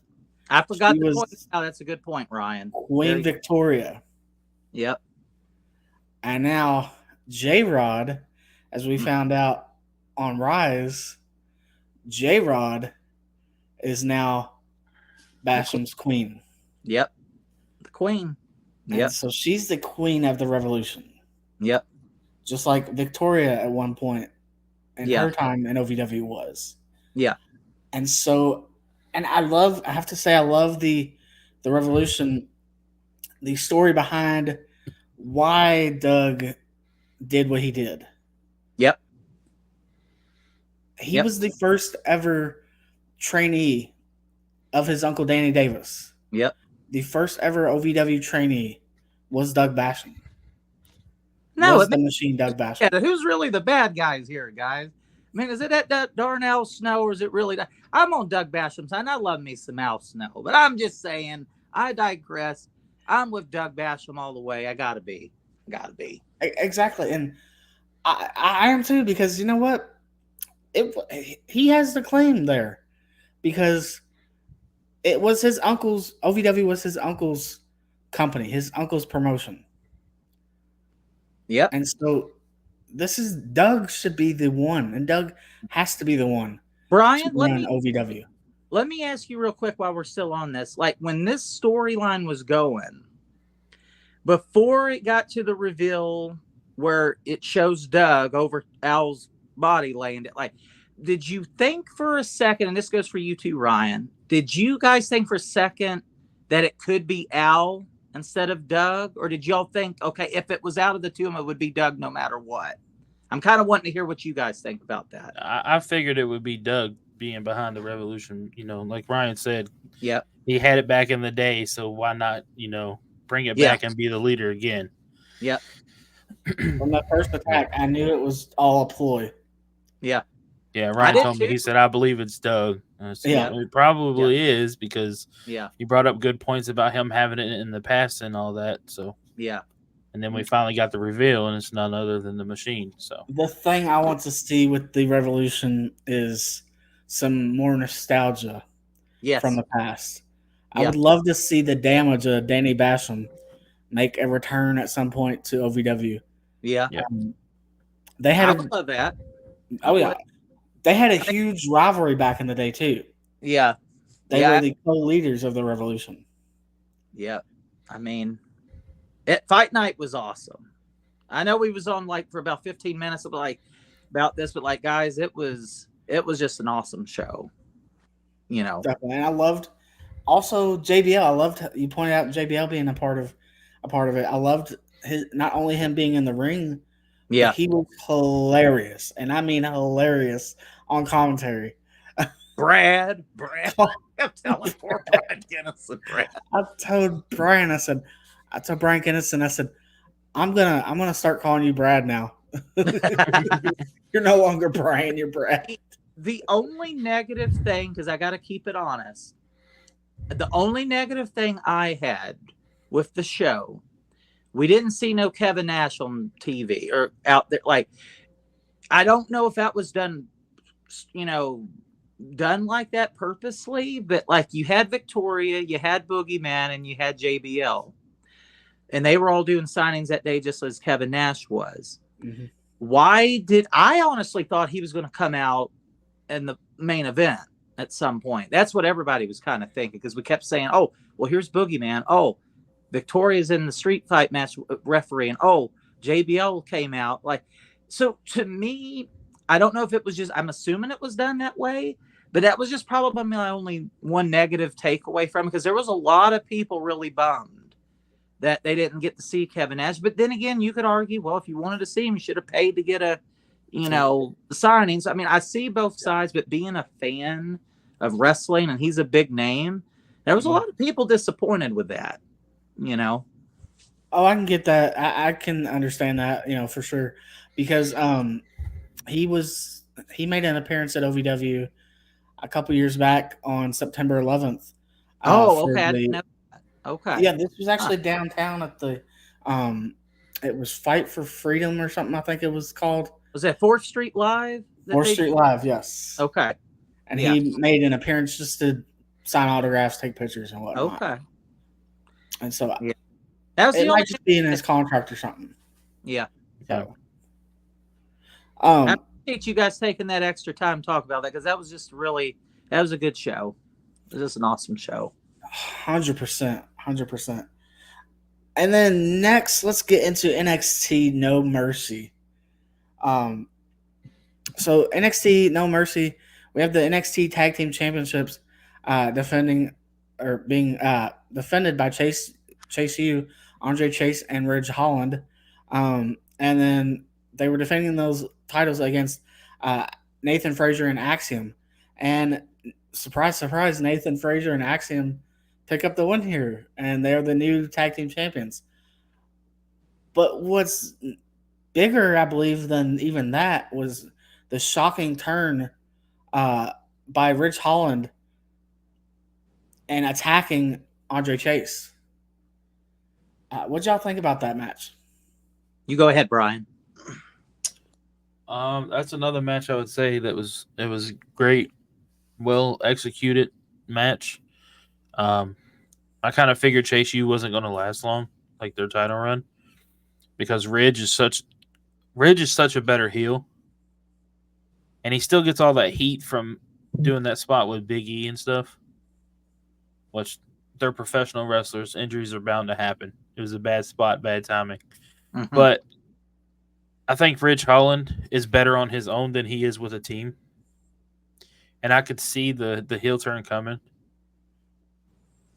I forgot the point. Oh, that's a good point, Ryan. Queen Victoria. Yep. And now J-Rod, as we found out on Rise, J-Rod is now Basham's queen. Yep. The queen. Yep. So she's the queen of the Revolution. Yep. Just like Victoria at one point in her time in OVW was. Yeah. And so, and I have to say, I love the Revolution, the story behind why Doug did what he did. Yep. He was the first ever trainee of his uncle Danny Davis. Yep. The first ever OVW trainee was Doug Basham. No, the machine Doug Basham. Yeah, who's really the bad guys here, guys? I mean, is it that darn Al Snow, or is it really? I'm on Doug Basham's side. I love me some Al Snow, but I'm just saying. I digress. I'm with Doug Basham all the way. I gotta be. Exactly, and I am too, because you know what? He has the claim there, because it was his uncle's. OVW was his uncle's company, his uncle's promotion. Yep. And so this is Doug should be the one, and Doug has to be the one. Brian, OVW. Let me ask you real quick while we're still on this. Like, when this storyline was going, before it got to the reveal where it shows Doug over Al's body laying it, like, did you think for a second, and this goes for you too, Ryan, did you guys think for a second that it could be Al instead of Doug? Or did y'all think, okay, if it was out of the two of them, it would be Doug no matter what? I'm kind of wanting to hear what you guys think about that. I figured it would be Doug being behind the Revolution. You know, like Ryan said, yeah, he had it back in the day, so why not, bring it back and be the leader again? Yeah. From the first attack, I knew it was all a ploy. Yeah. Yeah, Ryan told me, he said, I believe it's Doug. Said, it probably is, because he brought up good points about him having it in the past and all that. So and then we finally got the reveal, and it's none other than the Machine. So the thing I want to see with the Revolution is some more nostalgia from the past. I would love to see the Damage of Danny Basham make a return at some point to OVW. Yeah. They had I would love that. Oh, yeah. They had a huge rivalry back in the day, too. Yeah. They were the co-leaders of the Revolution. Yeah. I mean, Fight Night was awesome. I know we was on for about 15 minutes about this, but guys, it was just an awesome show. Definitely. And I loved also JBL. I loved you pointed out JBL being a part of it. I loved not only him being in the ring, but he was hilarious, and I mean hilarious on commentary. Brad. I'm telling poor Brian Kennison, Brad. I told Brian Kennison, I said, I'm gonna start calling you Brad now. You're no longer Brian, you're Brad. The only negative thing, because I got to keep it honest, the only negative thing I had with the show, we didn't see no Kevin Nash on TV or out there. I don't know if that was done like that purposely, but you had Victoria, you had Boogeyman, and you had JBL, and they were all doing signings that day just as Kevin Nash was. Mm-hmm. Why did I honestly thought he was going to come out in the main event at some point? That's what everybody was kind of thinking, because we kept saying, oh, well, here's Boogeyman. Oh, Victoria's in the street fight match refereeing. Oh, JBL came out. So to me, I don't know if it was just, I'm assuming it was done that way, but that was just probably my only one negative takeaway from it, because there was a lot of people really bummed that they didn't get to see Kevin Nash. But then again, you could argue, well, if you wanted to see him, you should have paid to get the signings. I mean, I see both sides, but being a fan of wrestling, and he's a big name, there was a lot of people disappointed with that, Oh, I can get that. I can understand that, for sure, because he made an appearance at OVW a couple years back on September 11th. Okay. I didn't know that. Okay. Yeah, this was actually downtown at the it was Fight for Freedom or something, I think it was called. Was that 4th Street Live? 4th Street Live, yes. Okay. And he made an appearance just to sign autographs, take pictures, and whatnot. Okay. And so that was it might just be in his contract or something. Yeah. So I appreciate you guys taking that extra time to talk about that, because that was just that was a good show. It was just an awesome show. 100%. And then next, let's get into NXT No Mercy. So NXT No Mercy, we have the NXT Tag Team Championships being defended by Chase U, Andre Chase, and Ridge Holland. And then they were defending those titles against Nathan Frazier and Axiom. And surprise, surprise, Nathan Frazier and Axiom pick up the win here, and they're the new tag team champions. But what's bigger, I believe, than even that was the shocking turn by Ridge Holland and attacking Andre Chase. What y'all think about that match? You go ahead, Brian. That's another match I would say that was great, well executed match. I kind of figured Chase U wasn't going to last long, like their title run, because Ridge is such a better heel, and he still gets all that heat from doing that spot with Big E and stuff. Which they're professional wrestlers, injuries are bound to happen. It was a bad spot, bad timing, but I think Ridge Holland is better on his own than he is with a team. And I could see the heel turn coming.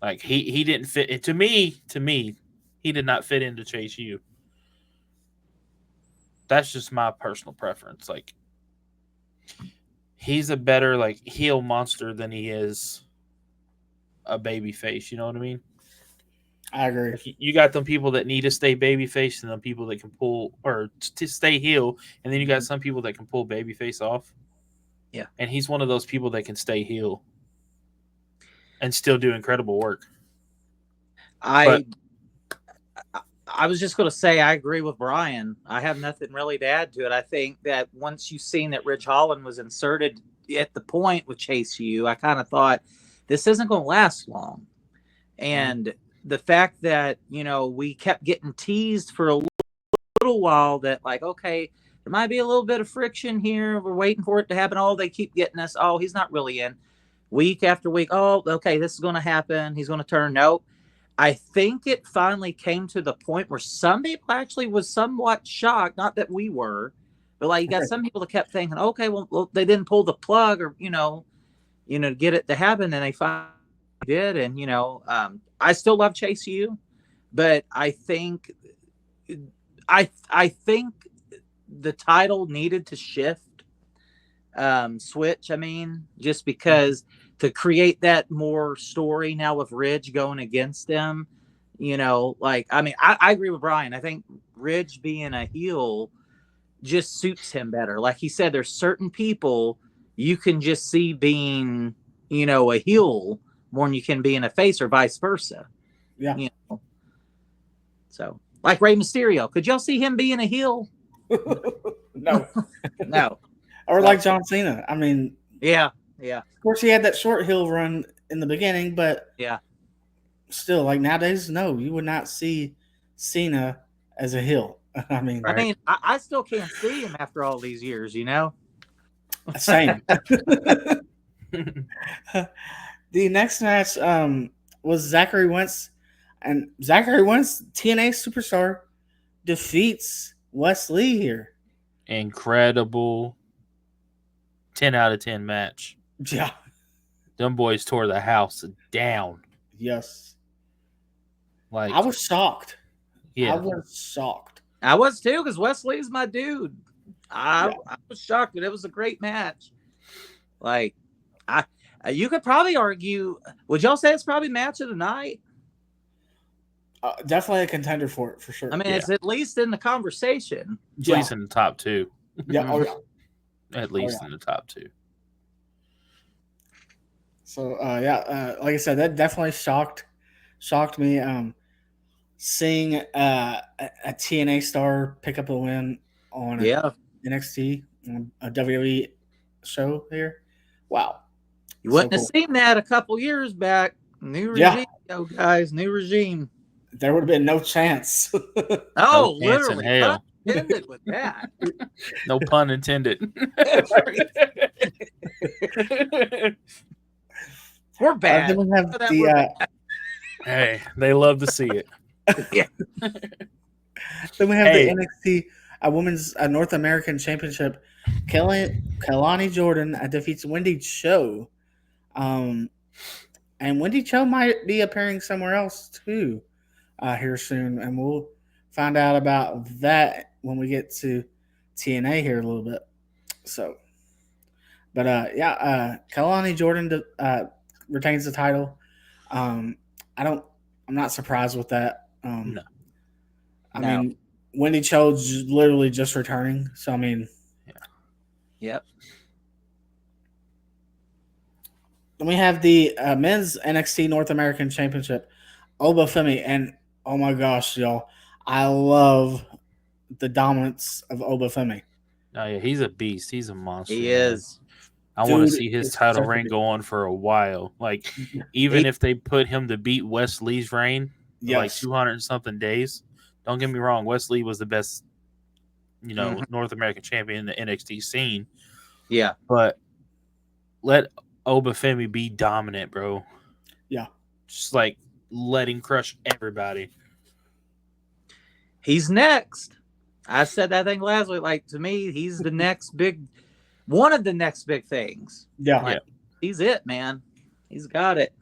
Like he didn't fit to me, he did not fit into Chase U. That's just my personal preference. Like he's a better like heel monster than he is a baby face, you know what I mean? I agree. You got them people that need to stay babyface, and them people that can pull or to stay heel, and then you got some people that can pull babyface off. Yeah, and he's one of those people that can stay heel and still do incredible work. I was just going to say I agree with Brian. I have nothing really to add to it. I think that once you've seen that Ridge Holland was inserted at the point with Chase U, I kind of thought this isn't going to last long, and the fact that, we kept getting teased for a little while that like, okay, there might be a little bit of friction here. We're waiting for it to happen. Oh, they keep getting us. Oh, he's not really in week after week. Oh, okay, this is going to happen. He's going to turn. Nope. I think it finally came to the point where some people actually was somewhat shocked. Not that we were, but like you got some people that kept thinking, okay, well they didn't pull the plug or, to get it to happen. And they finally did. And, I still love Chase U, but I think the title needed to switch. I mean, just because to create that more story now with Ridge going against them, I agree with Brian. I think Ridge being a heel just suits him better. Like he said, there's certain people you can just see being, a heel more than you can be in a face or vice versa. Yeah. So like Rey Mysterio, could y'all see him being a heel? No. No. Or like John Cena. I mean, yeah. Of course, he had that short heel run in the beginning, but yeah, still, like nowadays, no, you would not see Cena as a heel. I mean, I still can't see him after all these years. Same. The next match was Zachary Wentz, and Zachary Wentz, TNA superstar, defeats Wes Lee here. Incredible 10 out of 10 match. Yeah. Them boys tore the house down. Yes. Like I was shocked. Yeah. I was shocked. I was too, because Wes Lee's my dude. I was shocked, but it was a great match. Like, you could probably argue, would y'all say it's probably match of the night? Definitely a contender for it, for sure. I mean, it's at least in the conversation. At least in the top two. Yeah. Oh, yeah. At least in the top two. So, like I said, that definitely shocked me. Seeing a TNA star pick up a win on NXT, a WWE show here. Wow. You wouldn't have seen that a couple years back. New regime, guys, new regime. There would have been no chance. Oh, no literally. Chance in hell. Ended with that. No pun intended. We're bad. Then we have the, hey, they love to see it. Yeah. Then we have the NXT Women's North American Championship. Kelani Jordan defeats Wendy Cho. And Wendy Cho might be appearing somewhere else too here soon. And we'll find out about that when we get to TNA here a little bit. So, but Kelani Jordan retains the title. I'm not surprised with that. No. I mean, Wendy Cho's literally just returning. So, I mean, Yep. Then we have the men's NXT North American Championship, Obafemi, and oh my gosh, y'all, I love the dominance of Obafemi. Oh yeah, he's a beast. He's a monster. He man. is. I want to Dude see his is title such a reign beast. go on for a while. Like, even if they put him to beat Wes Lee's reign, like Yes. 200 and something days. Don't get me wrong, Wes Lee was the best, North American champion in the NXT scene. Yeah. But let Obafemi be dominant, bro. Yeah. Just like let him crush everybody. He's next. I said that thing last week. Like, to me, he's the next one of the next big things. Yeah. Like, he's it, man. He's got it.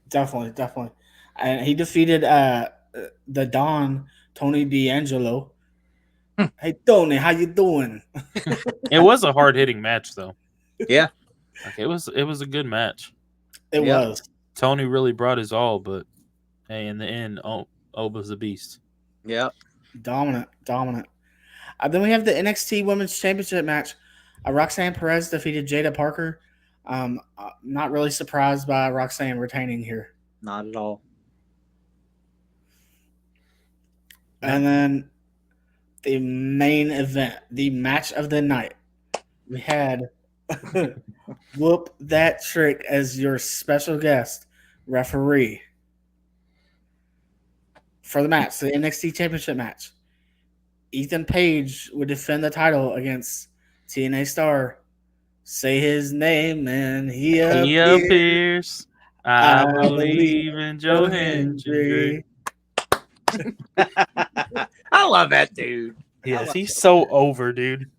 Definitely. And he defeated the Don, Tony D'Angelo. Hey, Tony, how you doing? It was a hard hitting match, though. Yeah. Like, it was a good match. It was. Tony really brought his all, but hey, in the end, Oba's a beast. Yep. Dominant. Then we have the NXT Women's Championship match. Roxanne Perez defeated Jada Parker. Not really surprised by Roxanne retaining here. Not at all. And then the main event, the match of the night. We had Whoop That Trick as your special guest referee for the match, the NXT Championship match. Ethan Page would defend the title against TNA star. Say his name and he appears. I believe in Joe Hendry. I love that dude. Yes, he's so over, dude.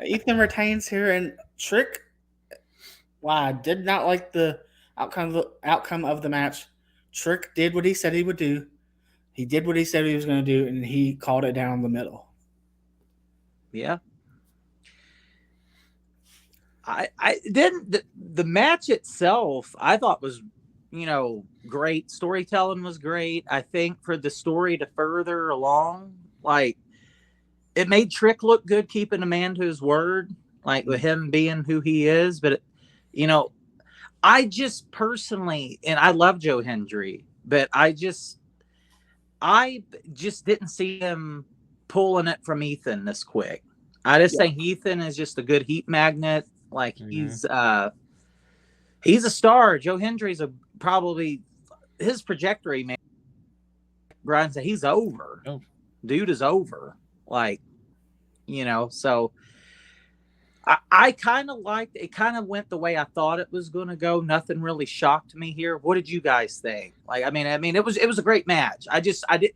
Ethan retains here, and Trick. Wow, I did not like the outcome of the match. Trick did what he said he would do. He did what he said he was going to do, and he called it down the middle. Yeah. I didn't the match itself I thought was, great. Storytelling was great. I think for the story to further along, like, it made Trick look good, keeping a man to his word, like with him being who he is. But, I just personally, and I love Joe Hendry, but I just didn't see him pulling it from Ethan this quick. I just think Ethan is just a good heat magnet. Like, he's a star. Joe Hendry's probably his trajectory, man. Brian said he's over. Oh. Dude is over. Like, so I kind of liked it. Kind of went the way I thought it was going to go. Nothing really shocked me here. What did you guys think? Like, I mean, it was a great match.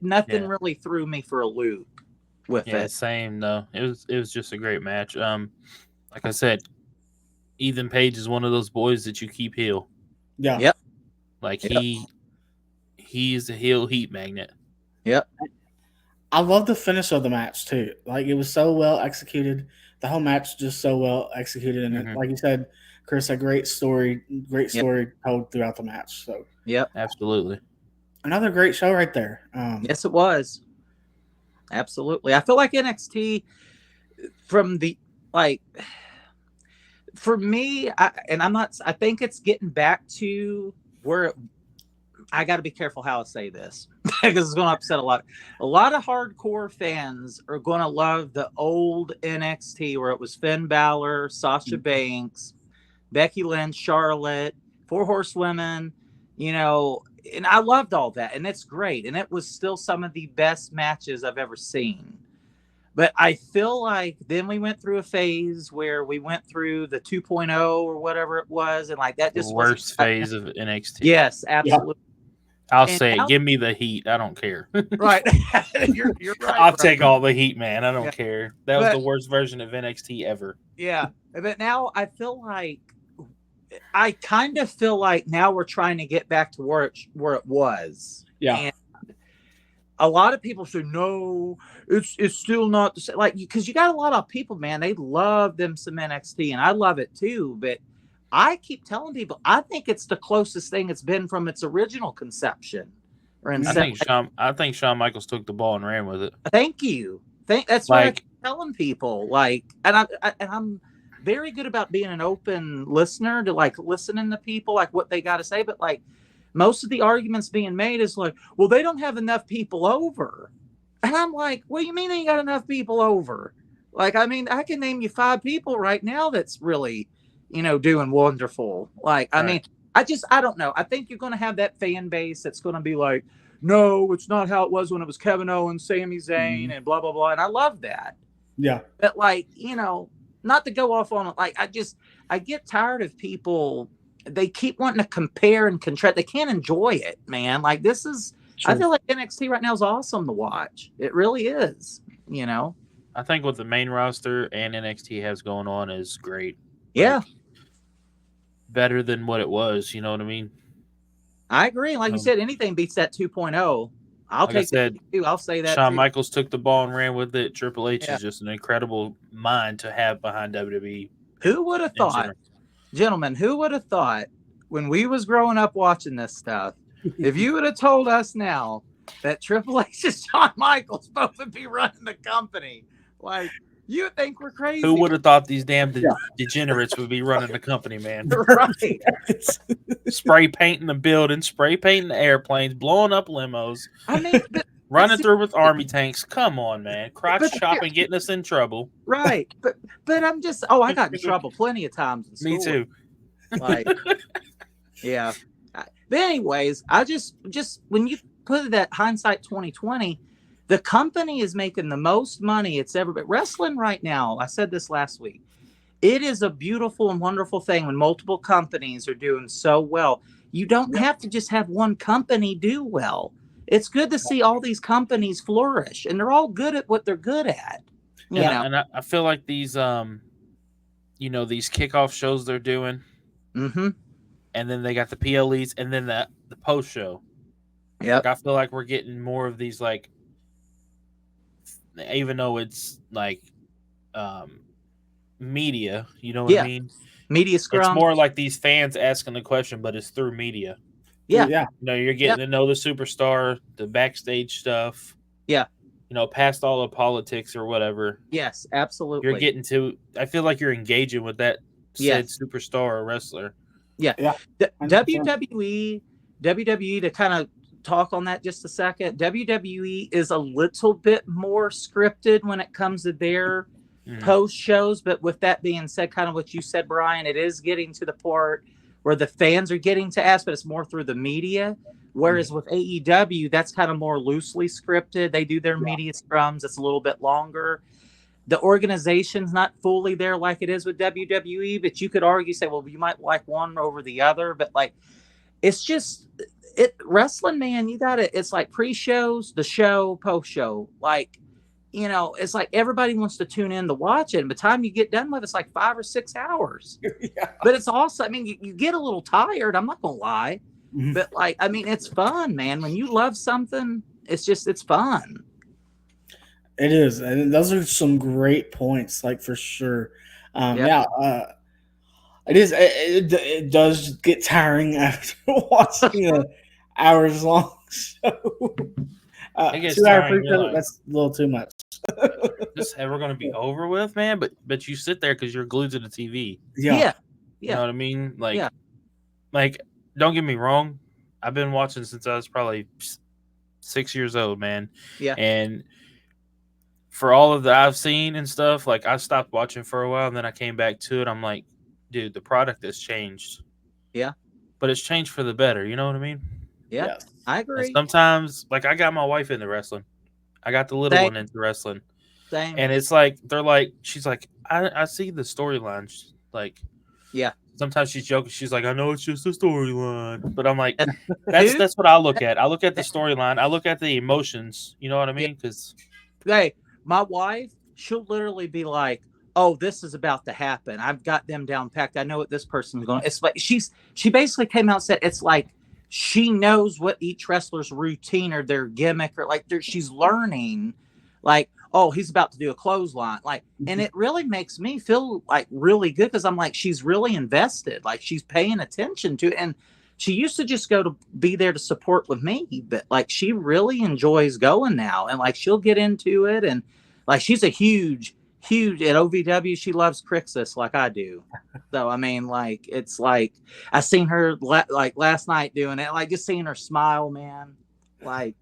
Nothing really threw me for a loop with it. Same though. It was just a great match. Like I said, Ethan Page is one of those boys that you keep heel. Yeah. Yep. Like, he's a heel heat magnet. Yep. I love the finish of the match too. Like, it was so well executed. The whole match just so well executed, and like you said, Chris, a great story told throughout the match. So, yep, absolutely, another great show right there. Yes, it was. Absolutely, I feel like NXT for me, I think it's getting back to where I got to be careful how I say this because it's going to upset a lot. A lot of hardcore fans are going to love the old NXT where it was Finn Balor, Sasha Banks, Becky Lynch, Charlotte, 4 Horsewomen, and I loved all that. And it's great. And it was still some of the best matches I've ever seen. But I feel like then we went through a phase where we went through the 2.0 or whatever it was. And like that just the worst phase of NXT. Yes, absolutely. Yeah. I'll say it. Give me the heat. I don't care. Right. you're right. I'll take all the heat, man. I don't care. That was the worst version of NXT ever. Yeah. But now I kind of feel like now we're trying to get back to where it was. Yeah. And a lot of people say, no, it's still not the same. Like, because you got a lot of people, man, they love them some NXT, and I love it too. But I keep telling people, I think it's the closest thing it's been from its original conception. I think Shawn Michaels took the ball and ran with it. Thank you. That's like telling people, like, and I'm very good about being an open listener to like listening to people, like what they got to say. But like most of the arguments being made is like, well, they don't have enough people over. And I'm like, what do you mean they ain't got enough people over? Like, I mean, I can name you 5 people right now that's really, doing wonderful. Like, I mean, I don't know. I think you're going to have that fan base that's going to be like, no, it's not how it was when it was Kevin Owens, Sami Zayn, and blah, blah, blah. And I love that. Yeah. But like, not to go off on it. Like, I get tired of people. They keep wanting to compare and contrast. They can't enjoy it, man. Like this is, I feel like NXT right now is awesome to watch. It really is, I think what the main roster and NXT has going on is great. Yeah. Like, better than what it was. You know what I mean? I agree. Like you said, anything beats that 2.0. I'll take that too. I'll say that. Shawn Michaels took the ball and ran with it. Triple H is just an incredible mind to have behind WWE. Who would have thought, gentlemen, who would have thought when we was growing up watching this stuff, if you would have told us now that Triple H and Shawn Michaels both would be running the company, like, you would think we're crazy. Who would have thought these damn degenerates would be running the company, man? Right. Spray painting the building, spray painting the airplanes, blowing up limos. I mean, running through with army tanks. Come on, man. Crotch chopping, getting us in trouble. Right. But I'm just, I got in trouble plenty of times in school. Me too. Like, yeah. But anyways, I just when you put that hindsight 2020, the company is making the most money it's ever been. Wrestling right now, I said this last week, it is a beautiful and wonderful thing when multiple companies are doing so well. You don't have to just have one company do well. It's good to see all these companies flourish, and they're all good at what they're good at. And I feel like these, these kickoff shows they're doing, mm-hmm. and then they got the PLEs, and then the post show. Yeah, like, I feel like we're getting more of these, like, even though it's like media, you know what I mean? Media scrum. It's more like these fans asking the question, but it's through media. Yeah. You're getting to know the superstar, the backstage stuff. Yeah. Past all the politics or whatever. Yes, absolutely. You're getting to, I feel like you're engaging with that said superstar or wrestler. Yeah. WWE, to kind of talk on that just a second. WWE is a little bit more scripted when it comes to their post shows. But with that being said, kind of what you said, Brian, it is getting to the part where the fans are getting to ask, but it's more through the media. Whereas with AEW, that's kind of more loosely scripted. They do their media scrums. It's a little bit longer. The organization's not fully there like it is with WWE, but you could argue, say, well, you might like one over the other. But like, it's just wrestling, man. You got it. It's like pre-shows, the show, post-show. Like, it's like everybody wants to tune in to watch it. And by the time you get done with it, it's like 5 or 6 hours. But it's also, I mean, you get a little tired. I'm not going to lie. Mm-hmm. But like, I mean, it's fun, man. When you love something, it's fun. It is. And those are some great points, like for sure. It is. It does get tiring after watching an hours long show. 2 hour pre-show, that's a little too much. This is ever going to be over with, man? But you sit there because you're glued to the TV. Yeah. You know what I mean? Like, don't get me wrong. I've been watching since I was probably 6 years old, man. Yeah. And for all of that I've seen and stuff, like, I stopped watching for a while, and then I came back to it. I'm like, dude, the product has changed. Yeah. But it's changed for the better. You know what I mean? Yeah. Yes. I agree. And sometimes, like, I got my wife into wrestling. I got the little one into wrestling. Same. And it's like, she's like, I see the storylines. Like, yeah. Sometimes she's joking. She's like, I know it's just a storyline. But I'm like, that's what I look at. I look at the storyline. I look at the emotions. You know what I mean? Because, hey, my wife, she'll literally be like, oh, this is about to happen. I've got them down packed. I know what this person's going. It's like she basically came out and said it's like she knows what each wrestler's routine or their gimmick or like she's learning. Like, oh, he's about to do a clothesline. Like, and it really makes me feel like really good because I'm like, she's really invested. Like, she's paying attention to it. And she used to just go to be there to support with me, but like she really enjoys going now. And like she'll get into it and Like she's a huge at OVW. She loves Crixus like I do. So I mean, like it's like I seen her like last night doing it. Like just seeing her smile, man. Like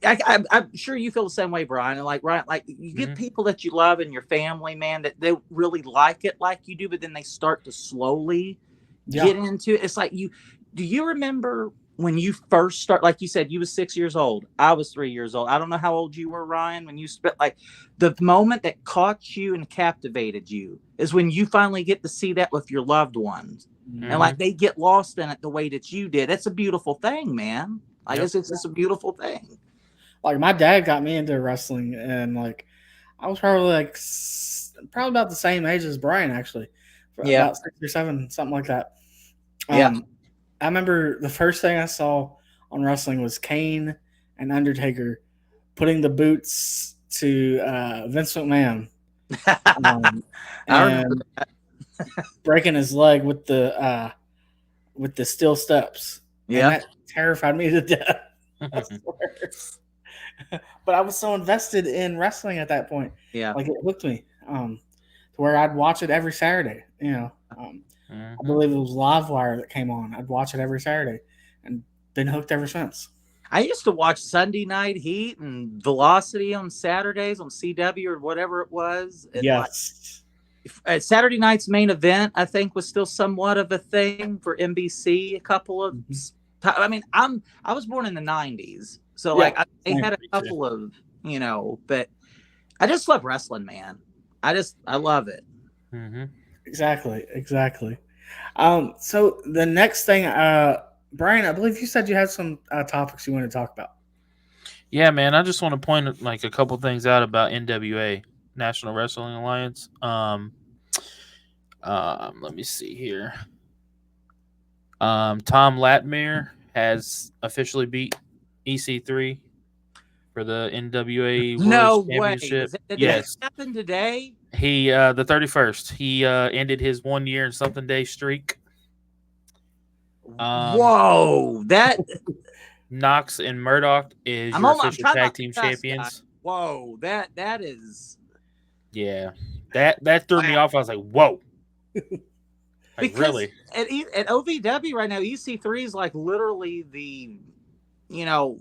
I'm sure you feel the same way, Brian. And like you get people that you love in your family, man, that they really like it like you do, but then they start to slowly get into it. It's like do you remember when you first start, like you said, you was 6 years old. I was 3 years old. I don't know how old you were, Ryan, when you spent like the moment that caught you and captivated you is when you finally get to see that with your loved ones. And like they get lost in it the way that you did. It's a beautiful thing, man. Like it's just a beautiful thing. Like my dad got me into wrestling, and like I was probably about the same age as Brian, actually. About 6 or 7, something like that. I remember the first thing I saw on wrestling was Kane and Undertaker putting the boots to Vince McMahon and breaking his leg with the steel steps. Yeah, and that terrified me to death. I swear. But I was so invested in wrestling at that point. Yeah, like it hooked me to where I'd watch it every Saturday. You know, I believe it was Livewire that came on. I'd watch it every Saturday and been hooked ever since. I used to watch Sunday Night Heat and Velocity on Saturdays on CW or whatever it was. And yes. Saturday night's main event, I think, was still somewhat of a thing for NBC. A couple of, I mean, I was born in the 90s. So like they had a couple of, you know, but I just love wrestling, man. I love it. Exactly. So the next thing, Brian, I believe you said you had some topics you want to talk about. Yeah, man. I just want to point like a couple things out about NWA, National Wrestling Alliance. Let me see here. Tom Latimer has officially beat EC3 for the NWA World Championship. Did that happen today? He the 31st. He ended his 1 year and something day streak. Whoa, that Knox and Murdoch is your official tag team champions. Whoa, that is that threw me off. I was like, whoa. Like, really? At OVW right now, EC3 is like literally the, you know,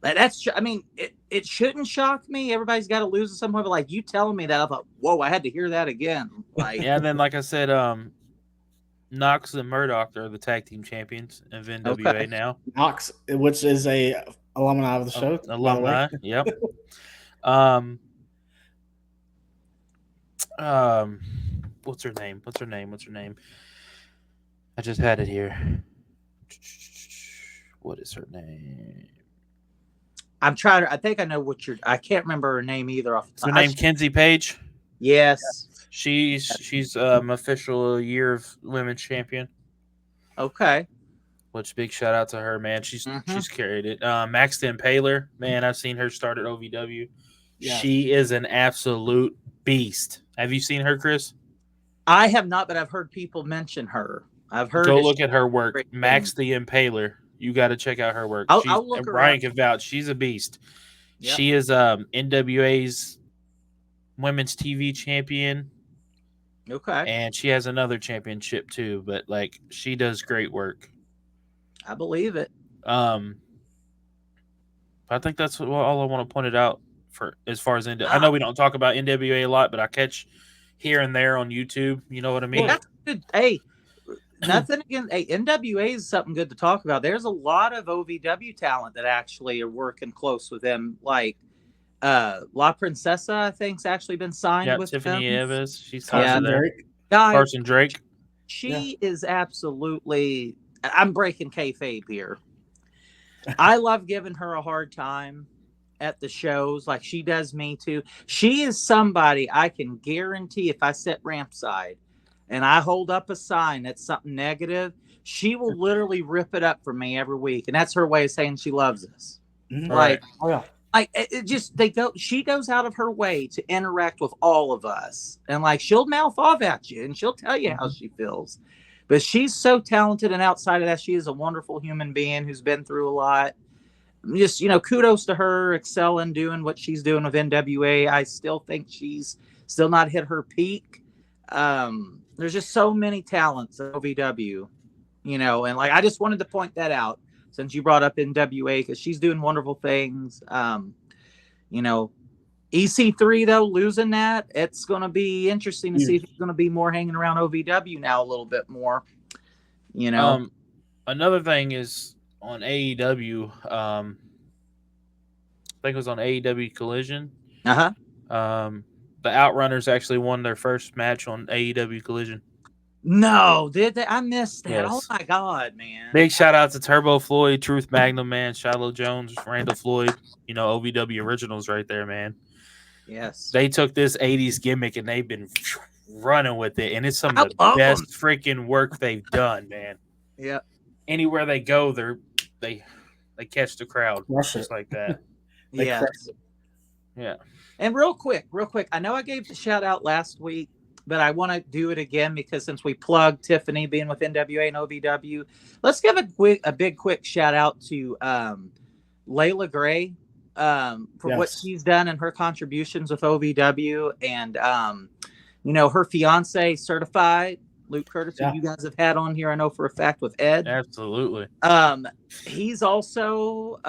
that's, I mean, it shouldn't shock me. Everybody's got to lose at some point, but like you telling me that, I thought, whoa, I had to hear that again. Like, yeah, and then like I said, Knox and Murdoch are the tag team champions of NWA now. Knox, which is a alumni of the show. Alumni, yep. What's her name? I just had it here. What is her name? I'm trying to. I think I know what you're. I can't remember her name either. Her name Kenzie Page. Yes, she's official year of women's champion. Okay. Which big shout out to her, man. She's carried it. Maxton Paler, man, I've seen her start at OVW. Yeah. She is an absolute beast. Have you seen her, Chris? I have not, but I've heard people mention her. I've heard. Go look at her work, Max the Impaler. You got to check out her work. I'll look her Brian can vouch. She's a beast. Yep. She is NWA's women's TV champion. Okay. And she has another championship too, but like she does great work. I believe it. I think that's all I want to point it out for as far as I know we don't talk about NWA a lot, but I catch here and there on YouTube. You know what I mean? Well, that's good. Hey, nothing against. Hey, NWA is something good to talk about. There's a lot of OVW talent that actually are working close with them. Like La Princesa, I think's actually been signed with Tiffany them. Evans. She's Carson Drake. Carson Drake. She is absolutely. I'm breaking kayfabe here. I love giving her a hard time at the shows, like she does me too. She is somebody I can guarantee if I sit ramp side and I hold up a sign that's something negative, she will literally rip it up for me every week, and that's her way of saying she loves us. Like, she goes out of her way to interact with all of us, and like she'll mouth off at you and she'll tell you how she feels. But she's so talented, and outside of that, she is a wonderful human being who's been through a lot. just, kudos to her excelling, doing what she's doing with NWA. I still think she's still not hit her peak. There's just so many talents at OVW, and like, I just wanted to point that out since you brought up NWA, because she's doing wonderful things. EC3 though, losing that, it's going to be interesting to see if he's going to be more hanging around OVW now a little bit more. Another thing is on AEW. I think it was on AEW Collision. The Outrunners actually won their first match on AEW Collision. No, did they? I missed that. Yes. Oh my God, man! Big shout out to Turbo Floyd, Truth Magnum, man, Shiloh Jones, Randall Floyd. OVW originals right there, man. Yes, they took this '80s gimmick and they've been running with it, and it's some of the best freaking work they've done, man. Yeah. Anywhere they go, they catch the crowd just like that. Yeah. Yeah. And real quick, I know I gave the shout out last week, but I want to do it again because since we plugged Tiffany being with NWA and OVW, let's give a big quick shout out to Layla Gray for what she's done and her contributions with OVW, and her fiance Certified Luke Curtis, who you guys have had on here, I know for a fact, with Ed. Absolutely. He's also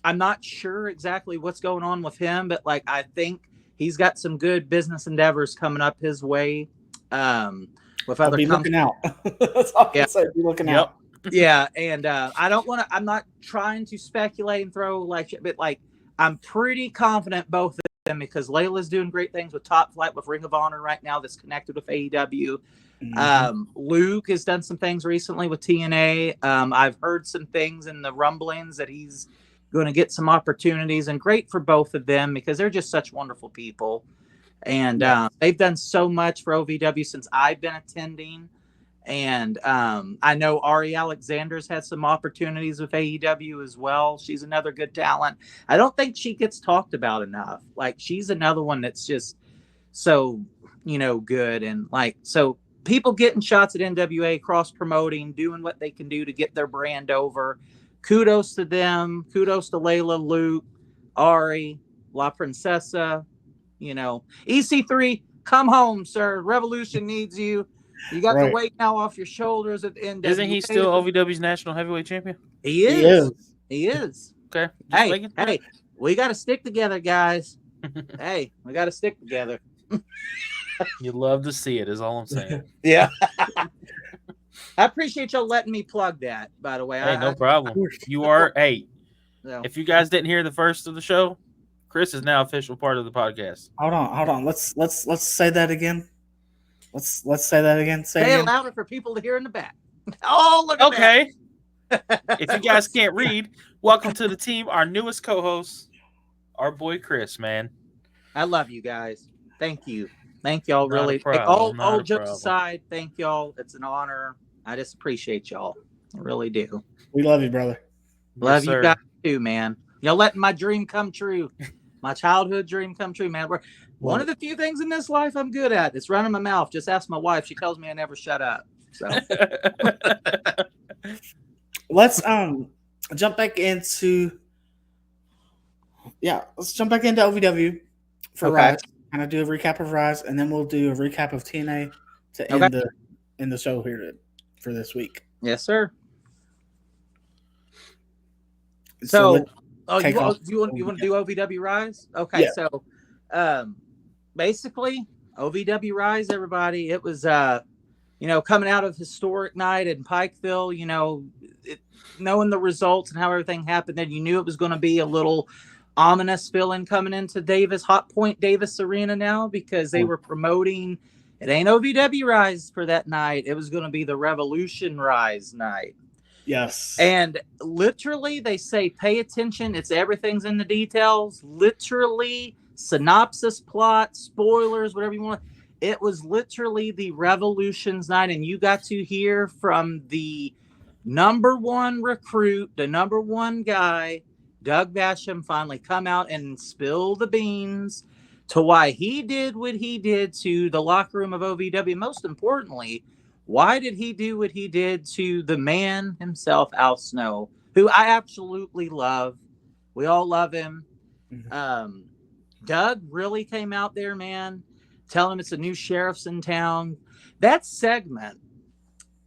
I'm not sure exactly what's going on with him, but like, I think he's got some good business endeavors coming up his way. With other looking out. That's all I can say. Be looking out. Yeah, and I'm not trying to speculate and throw but like, I'm pretty confident both of them, because Layla's doing great things with Top Flight, with Ring of Honor right now, that's connected with AEW. Luke has done some things recently with TNA. I've heard some things in the rumblings that he's going to get some opportunities, and great for both of them because they're just such wonderful people. And they've done so much for OVW since I've been attending. And I know Ari Alexander's had some opportunities with AEW as well. She's another good talent. I don't think she gets talked about enough. Like, she's another one that's just so, good. And like, so people getting shots at NWA, cross promoting, doing what they can do to get their brand over. Kudos to them. Kudos to Layla, Luke, Ari, La Princesa. EC3, come home, sir. Revolution needs you. You got the weight now off your shoulders at the end. Isn't he still OVW's national heavyweight champion? He is. Okay. Hey, we got to stick together, guys. Hey, we got to stick together. You love to see it, is all I'm saying. Yeah. I appreciate y'all letting me plug that, by the way. Hey, no problem. You are. Hey, if you guys didn't hear the first of the show, Chris is now official part of the podcast. Hold on. Let's say that again. Let's say that again. Say it louder for people to hear in the back. Oh, look at that. If you guys can't read, welcome to the team. Our newest co-host, our boy Chris, man. I love you guys. Thank you. Thank y'all. Really. All jokes aside, thank y'all. It's an honor. I just appreciate y'all. I really do. We love you, brother. Love you guys too, man. Y'all letting my dream come true. My childhood dream come true, man. One of the few things in this life I'm good at is running my mouth. Just ask my wife. She tells me I never shut up. So let's jump back into OVW for Rise. Kind of do a recap of Rise, and then we'll do a recap of TNA to end the show here for this week. Yes, sir. So you want to do OVW Rise? Okay, yeah. So basically OVW Rise, everybody, it was coming out of historic night in Pikeville, knowing the results and how everything happened, then you knew it was going to be a little ominous feeling coming into Hot Point Davis Arena now, because they were promoting, it ain't OVW Rise for that night, it was going to be the Revolution Rise night. Yes. And literally they say, pay attention. Everything's in the details. Literally, synopsis, plot, spoilers, whatever you want. It was literally the Revolution's night. And you got to hear from the number one recruit, the number one guy, Doug Basham, finally come out and spill the beans to why he did what he did to the locker room of OVW. Most importantly, why did he do what he did to the man himself, Al Snow, who I absolutely love. We all love him. Doug really came out there, man, telling him it's a new sheriff's in town. That segment,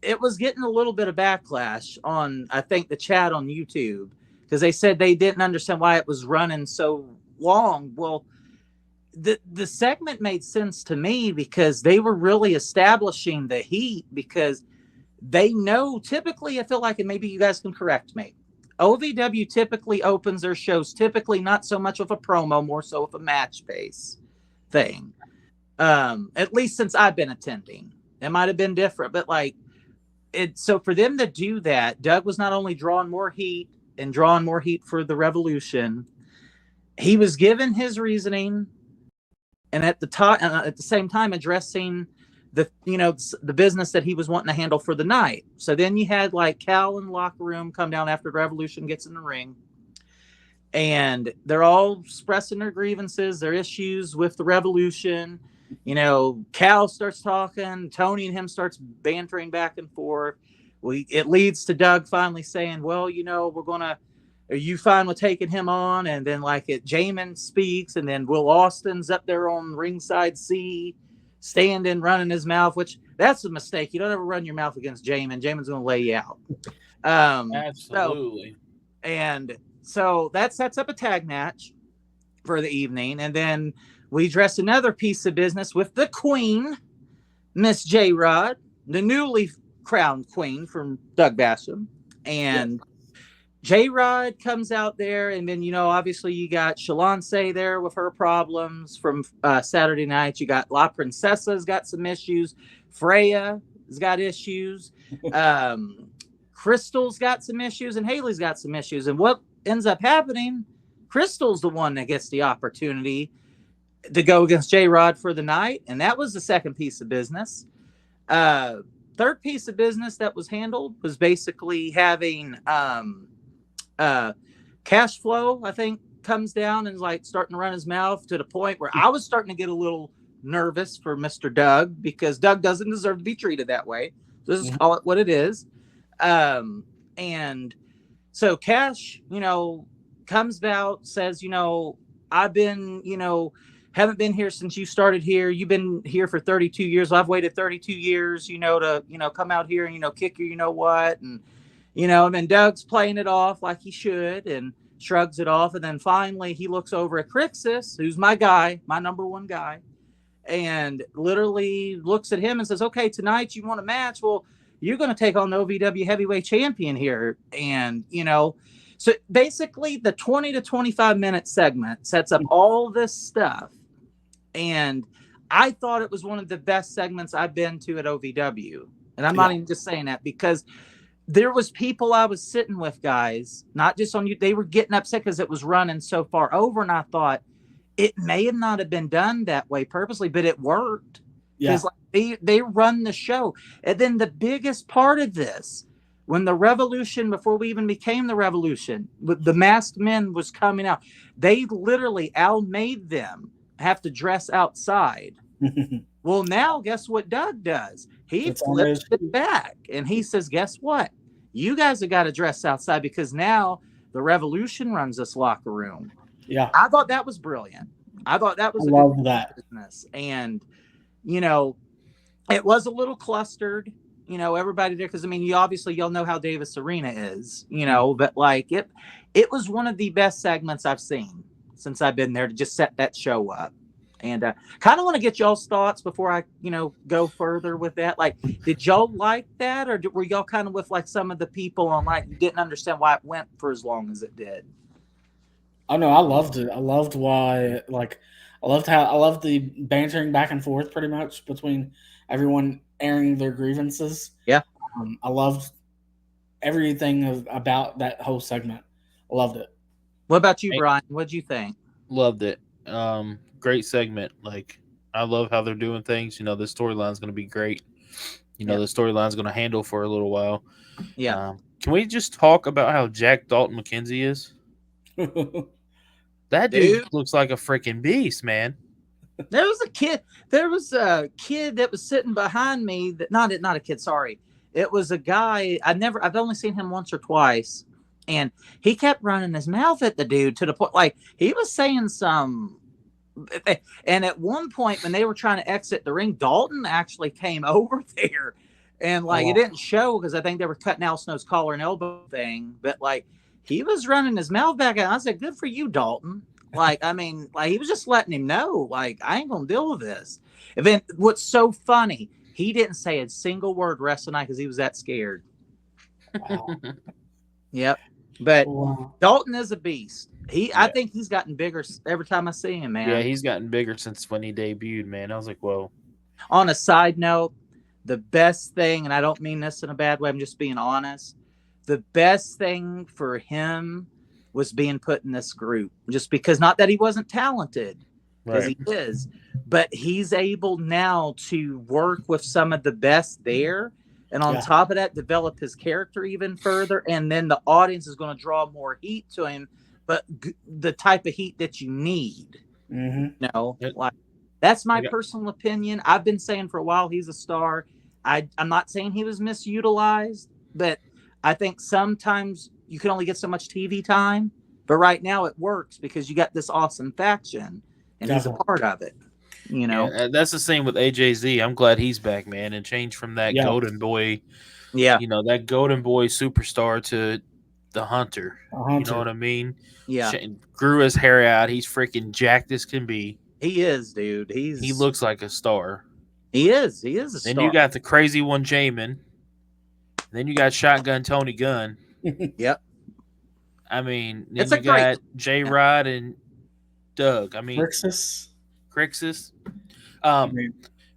it was getting a little bit of backlash on, I think, the chat on YouTube, because they said they didn't understand why it was running so long. Well, the segment made sense to me because they were really establishing the heat, because they know typically, I feel like, and maybe you guys can correct me, OVW typically opens their shows typically not so much of a promo, more so of a match base thing. At least since I've been attending. It might have been different, but like so for them to do that, Doug was not only drawing more heat for the Revolution, he was given his reasoning, and at the same time addressing the business that he was wanting to handle for the night. So then you had like Cal in the locker room come down after Revolution gets in the ring, and they're all expressing their grievances, their issues with the Revolution. Cal starts talking, Tony and him starts bantering back and forth. It leads to Doug finally saying, well, are you fine with taking him on? And then Jamin speaks, and then Will Austin's up there on ringside C, standing, running his mouth, which that's a mistake. You don't ever run your mouth against Jamin. Jamin's going to lay you out. Absolutely. So that sets up a tag match for the evening. And then we address another piece of business with the queen, Miss J-Rod, the newly crowned queen from Doug Basham. And J-Rod comes out there, and then, obviously you got Shalonce there with her problems from Saturday night. You got La Princesa's got some issues. Freya has got issues. Crystal's got some issues, and Haley's got some issues. And what ends up happening, Crystal's the one that gets the opportunity to go against J-Rod for the night, and that was the second piece of business. Third piece of business that was handled was basically having Cash Flow, I think, comes down and is starting to run his mouth to the point where I was starting to get a little nervous for Mr. Doug, because Doug doesn't deserve to be treated that way. So let's just call it what it is. And so Cash, comes out, says, I've been, haven't been here since you started here. You've been here for 32 years. I've waited 32 years, to, come out here and, kick your, what. And, and then Doug's playing it off like he should and shrugs it off. And then finally he looks over at Crixus, who's my guy, my number one guy, and literally looks at him and says, okay, tonight you want a match? Well, you're going to take on the OVW heavyweight champion here. And, so basically the 20 to 25 minute segment sets up all this stuff. And I thought it was one of the best segments I've been to at OVW. And I'm not even just saying that, because there was people I was sitting with, guys, not just on you. They were getting upset because it was running so far over. And I thought it may have not have been done that way purposely, but it worked. Because they run the show. And then the biggest part of this, when the Revolution, before we even became the Revolution, the Masked Men was coming out, they literally, Al made them have to dress outside. Well, now guess what Doug does? He flips it back and he says, guess what? You guys have got to dress outside, because now the Revolution runs this locker room. Yeah. I thought that was brilliant. I thought that was a good business. And, it was a little clustered, everybody there. Cause y'all know how Davis Arena is, but it was one of the best segments I've seen since I've been there to just set that show up. And kind of want to get y'all's thoughts before I, go further with that. Did y'all like that, or were y'all kind of with some of the people on didn't understand why it went for as long as it did? Oh no, I loved it. I loved why, I loved the bantering back and forth pretty much between everyone airing their grievances. Yeah. I loved everything about that whole segment. I loved it. What about you, Brian? What'd you think? Loved it. Great segment. I love how they're doing things. The storyline's going to be great. The storyline's going to handle for a little while. Yeah. Can we just talk about how Jack Dalton McKenzie is? That dude looks like a freaking beast, man. There was a kid that was sitting behind me. Not a kid. Sorry. It was a guy. I've only seen him once or twice. And he kept running his mouth at the dude to the point, like, he was saying some. And at one point, when they were trying to exit the ring, Dalton actually came over there. And, like, it didn't show because I think they were cutting Al Snow's collar and elbow thing. But, like, he was running his mouth back. And I said, good for you, Dalton. Like, I mean, like, he was just letting him know, like, I ain't going to deal with this. And then what's so funny, he didn't say a single word rest of the night because he was that scared. Wow. Yep. But Wow. Dalton is a beast. I think he's gotten bigger every time I see him, man. Yeah, he's gotten bigger since when he debuted, man. I was like, whoa. On a side note, the best thing, and I don't mean this in a bad way, I'm just being honest, the best thing for him was being put in this group. Just because, not that he wasn't talented, because he is, but he's able now to work with some of the best there. And on top of that, develop his character even further. And then the audience is going to draw more heat to him, but the type of heat that you need. Mm-hmm. You know, like, that's my personal opinion. I've been saying for a while he's a star. I'm not saying he was misutilized, but I think sometimes you can only get so much TV time. But right now it works because you got this awesome faction, and he's a part of it. You know, that's the same with AJZ. I'm glad he's back, man, and changed from that Golden Boy, you know, that Golden Boy superstar to the Hunter. You know what I mean? Yeah. Grew his hair out. He's freaking jacked as can be. He is, dude. He looks like a star. He is. He is a star. Then you got the crazy one, Jamin. Then you got Shotgun Tony Gunn. Yep. I mean, then you got J Rod and Doug. I mean, Crixus.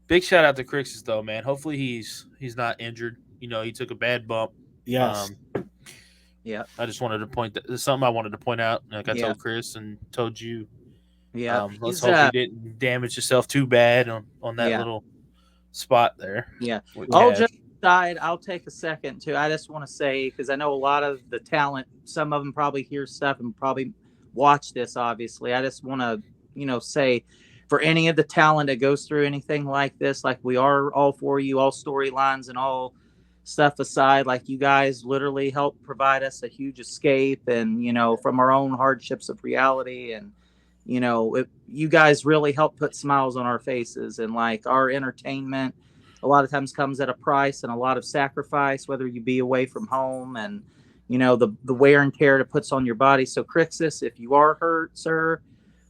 Big shout out to Crixus though, man. Hopefully he's not injured. You know, he took a bad bump. Yes. Yeah. I just wanted to point that. There's something I wanted to point out. Like I told Chris and told you. Yeah. Let's hope he didn't damage himself too bad on that little spot there. Yeah. Just aside, I'll take a second too. I just want to say, because I know a lot of the talent, some of them probably hear stuff and probably watch this, obviously. I just want to, say, for any of the talent that goes through anything like this, like we are all for you, all storylines and all stuff aside, like you guys literally help provide us a huge escape and, from our own hardships of reality. And, you guys really help put smiles on our faces, and like our entertainment a lot of times comes at a price and a lot of sacrifice, whether you be away from home and, the wear and tear it puts on your body. So Crixus, if you are hurt, sir,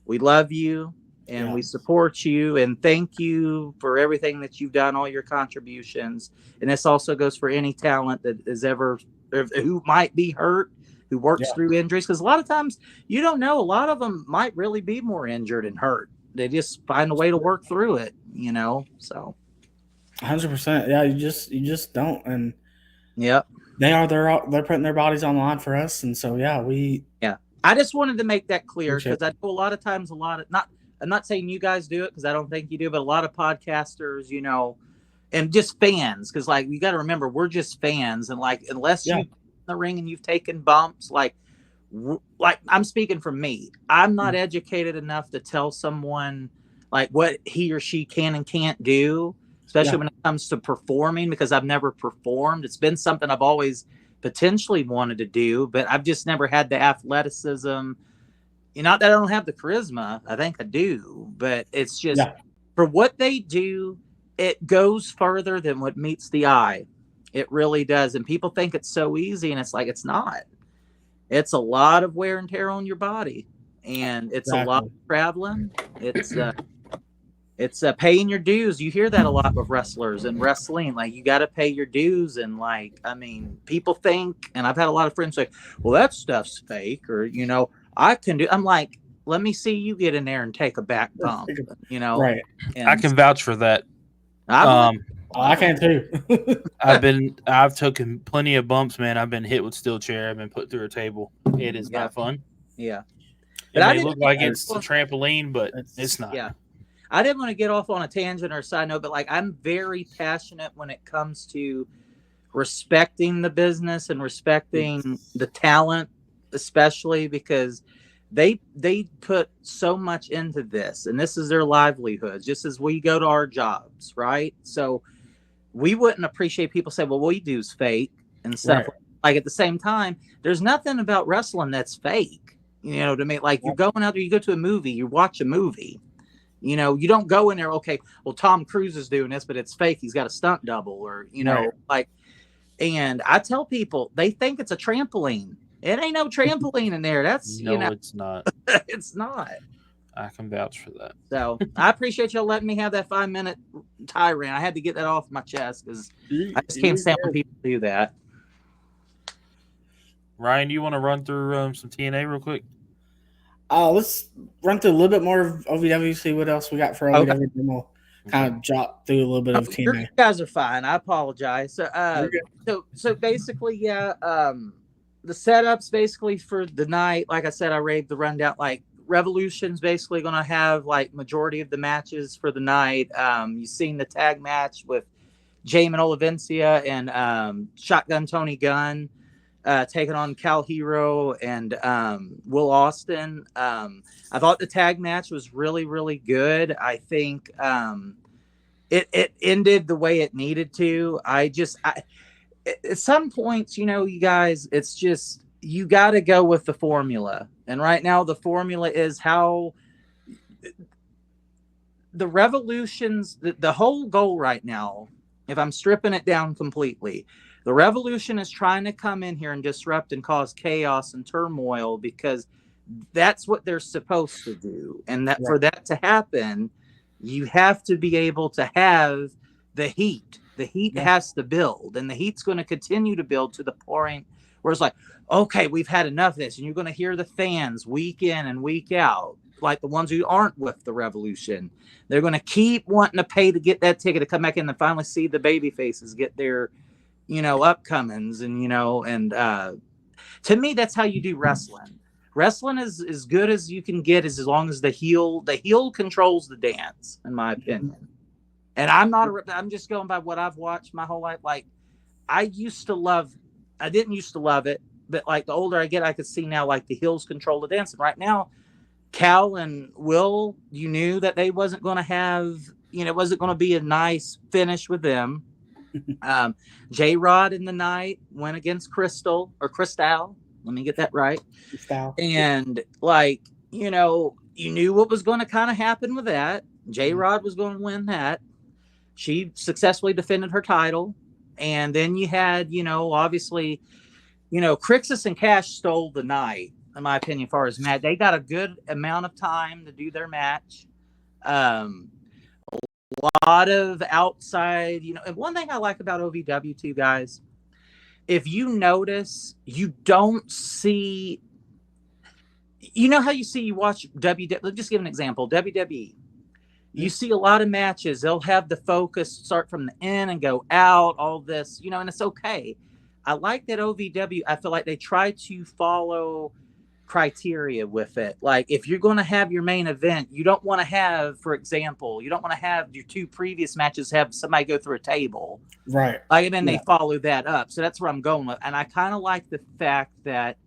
we love you and we support you, and thank you for everything that you've done, all your contributions. And this also goes for any talent that is who might be hurt, who works through injuries. Because a lot of times you don't know, a lot of them might really be more injured and hurt. They just find a way to work through it, so. 100%. Yeah, you just don't. And they're putting their bodies on the line for us. And so, I just wanted to make that clear, because I know a lot of times I'm not saying you guys do it, because I don't think you do, but a lot of podcasters, and just fans, because like you got to remember, we're just fans, and like unless you're in the ring and you've taken bumps, like I'm speaking from me, I'm not educated enough to tell someone like what he or she can and can't do, especially when it comes to performing, because I've never performed. It's been something I've always potentially wanted to do, but I've just never had the athleticism. Not that I don't have the charisma, I think I do, but it's just for what they do, it goes further than what meets the eye. It really does. And people think it's so easy, and it's like, it's not. It's a lot of wear and tear on your body, and it's a lot of traveling. It's paying your dues. You hear that a lot with wrestlers and wrestling. Like, you got to pay your dues. And like, I mean, people think, and I've had a lot of friends say, well, that stuff's fake, or, I can do. I'm like, let me see you get in there and take a back bump, Right. And I can vouch for that. I can too. I've taken plenty of bumps, man. I've been hit with steel chair. I've been put through a table. It is not fun. Yeah. It may look like it's a trampoline, but it's not. Yeah. I didn't want to get off on a tangent or a side note, but like, I'm very passionate when it comes to respecting the business and respecting the talent, especially because they put so much into this, and this is their livelihoods, just as we go to our jobs, right? So we wouldn't appreciate people say, well, what you do is fake and stuff. Right. like at the same time, there's nothing about wrestling that's fake. You know what I mean? Like you're going out there, you go to a movie, you watch a movie. You know, you don't go in there, okay, well, Tom Cruise is doing this, but it's fake. He's got a stunt double, or, you know, like, and I tell people, they think it's a trampoline. It ain't no trampoline in there. That's, no, you know, it's not. It's not. I can vouch for that. So I appreciate y'all letting me have that 5-minute tirade. I had to get that off my chest because I just can't stand when people do that. Ryan, do you want to run through some TNA real quick? Let's run through a little bit more of OVW, see what else we got for OVW. Okay. Then we'll kind of drop through a little bit of TNA. You guys are fine. I apologize. So basically, the setups basically for the night, like I said, I raved the rundown. Like Revolution's basically going to have like majority of the matches for the night. You've seen the tag match with Jamin Olivencia and Shotgun Tony Gunn. Taking on Cal Hero and Will Austin. I thought the tag match was really, really good. I think it ended the way it needed to. At some points, you know, you guys, it's just, you got to go with the formula. And right now the formula is how the Revolutions, the whole goal right now, if I'm stripping it down completely, the Revolution is trying to come in here and disrupt and cause chaos and turmoil because that's what they're supposed to do. And that for that to happen, you have to be able to have the heat. The heat has to build, and the heat's going to continue to build to the point where it's like, okay, we've had enough of this. And you're going to hear the fans week in and week out, like the ones who aren't with the Revolution. They're going to keep wanting to pay to get that ticket to come back in and finally see the baby faces get their, you know, upcomings. And, you know, and to me, that's how you do wrestling. Wrestling is as good as you can get as long as the heel controls the dance, in my opinion. And I'm just going by what I've watched my whole life. Like I didn't used to love it, but like the older I get, I could see now, like the heels control the dance. And right now, Cal and Will, you knew that they wasn't going to have, you know, it wasn't going to be a nice finish with them. J-Rod in the night went against Crystal. Let me get that right. And like, you know, you knew what was going to kind of happen with that. J-Rod was going to win that. She successfully defended her title. And then you had, you know, obviously, you know, Crixus and Cash stole the night, in my opinion, as far as match. They got a good amount of time to do their match. A lot of outside, you know, and one thing I like about OVW too, guys, if you notice, you don't see, you know how you watch WWE, let's just give an example, WWE. You see a lot of matches, they'll have the focus start from the in and go out, all this, you know, and it's okay. I like that OVW, I feel like they try to follow criteria with it. Like if you're going to have your main event, you don't want to have, for example, you don't want to have your two previous matches have somebody go through a table. Right. Like, and then they follow that up. So that's where I'm going with. And I kind of like the fact that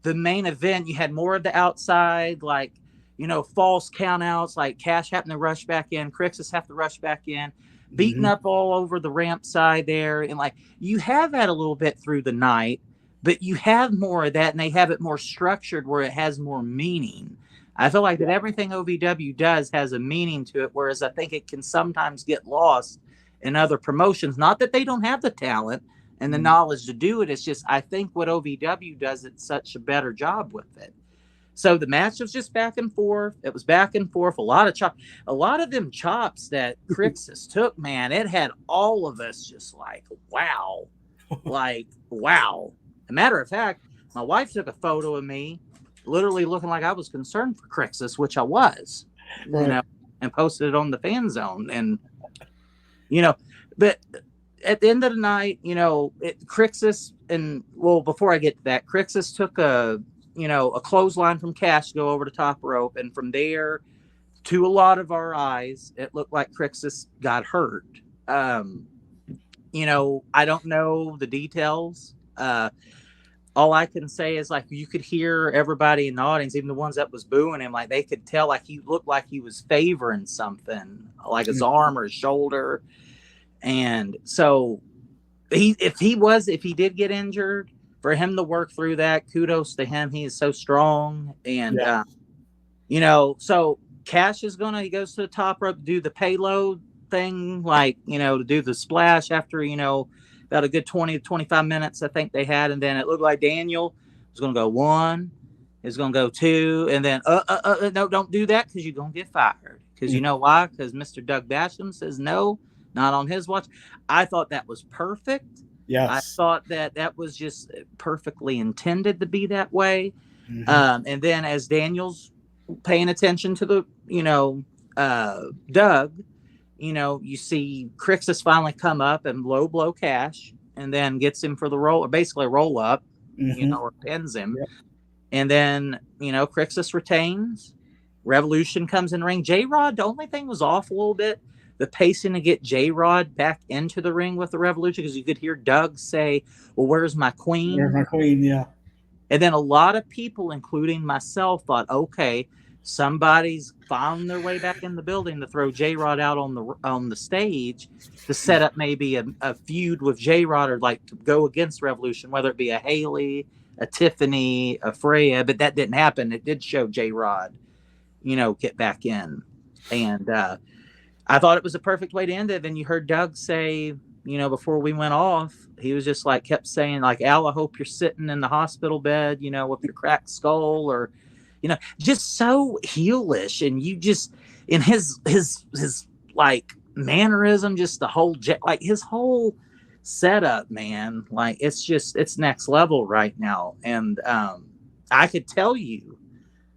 the main event, you had more of the outside, like, you know, false countouts, like Cash having to rush back in, Crixus have to rush back in, beating up all over the ramp side there. And like, you have that a little bit through the night, but you have more of that and they have it more structured where it has more meaning. I feel like that everything OVW does has a meaning to it, whereas I think it can sometimes get lost in other promotions. Not that they don't have the talent and the knowledge to do it. It's just, I think what OVW does, it's such a better job with it. So the match was just back and forth. It was back and forth. A lot of them chops that Crixus took, man, it had all of us just like, wow. Like, wow. As a matter of fact, my wife took a photo of me literally looking like I was concerned for Crixus, which I was, you know, and posted it on the fan zone. And, you know, but at the end of the night, you know, Crixus and, well, before I get to that, Crixus took a clothesline from Cash to go over the top rope. And from there, to a lot of our eyes, it looked like Crixus got hurt. You know, I don't know the details. All I can say is like, you could hear everybody in the audience, even the ones that was booing him, like they could tell like he looked like he was favoring something, like his arm or his shoulder. And so if he did get injured, for him to work through that, kudos to him. He is so strong. And, Yeah. So Cash he goes to the top rope, do the payload thing, to do the splash after, about a good 20 to 25 minutes, I think they had. And then it looked like Daniel was going to go 1, is going to go 2, and then, no, don't do that because you're going to get fired. Because you know why? Because Mr. Doug Basham says no, not on his watch. I thought that was perfect. Yes. I thought that was just perfectly intended to be that way. And then as Daniel's paying attention to the, Doug, you see Crixus finally come up and low blow Cash and then gets him for the roll, or basically a roll up, or pins him. Yep. And then, Crixus retains. Revolution comes in ring. J-Rod, the only thing was off a little bit, the pacing to get J-Rod back into the ring with the Revolution, because you could hear Doug say, well, where's my queen? Where's my queen? Yeah. And then a lot of people, including myself, thought, okay, somebody's found their way back in the building to throw J-Rod out on the stage to set up maybe a feud with J-Rod, or to go against Revolution, whether it be a Haley, a Tiffany, a Freya, but that didn't happen. It did show J-Rod, get back in. And I thought it was a perfect way to end it. Then you heard Doug say, before we went off, he was just kept saying, Al, I hope you're sitting in the hospital bed, with your cracked skull, or, just so heelish. And you just, in his mannerism, just the whole, his whole setup, man, it's next level right now. And I could tell you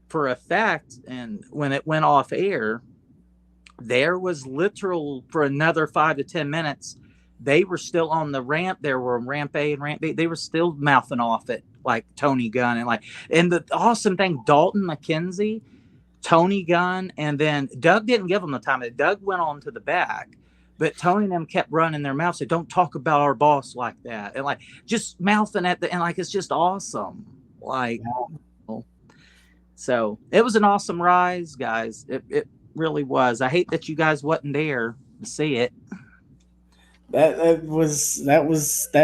for a fact, and when it went off air, there was literal, for another 5 to 10 minutes, they were still on the ramp. There were ramp A and ramp B. They were still mouthing off it Tony Gunn and the awesome thing, Dalton McKenzie, Tony Gunn, and then Doug didn't give them the time. Doug went on to the back, but Tony and them kept running their mouths. Said, "Don't talk about our boss like that," and just mouthing at it's just awesome. So it was an awesome rise, guys. It really was. I hate that you guys wasn't there to see it. That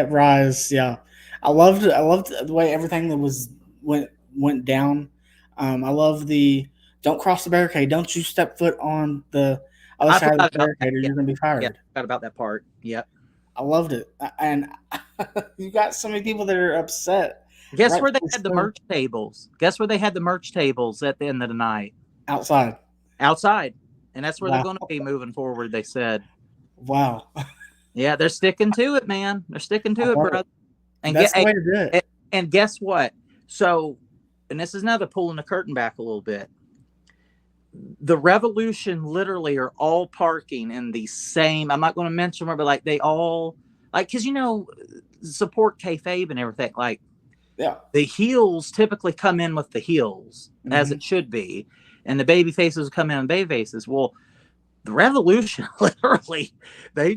rise. Yeah, I loved the way everything that went down. I love the don't cross the barricade. Don't you step foot on the other side of the barricade, or you're going to be fired. Yeah, forgot about that part. Yep. I loved it, and you got so many people that are upset. Guess where they had the merch tables? Guess where they had the merch tables at the end of the night? Outside. And that's where they're going to be moving forward, they said. Wow. Yeah, they're sticking to it, man. They're sticking to it, brother. And that's the way to do it. And guess what? So, and this is another pulling the curtain back a little bit. The Revolution literally are all parking in the same, I'm not going to mention them, but they all, because, support kayfabe and everything. Yeah. The heels typically come in with the heels, as it should be, and the baby faces come in on baby faces. Well, the Revolution, literally, they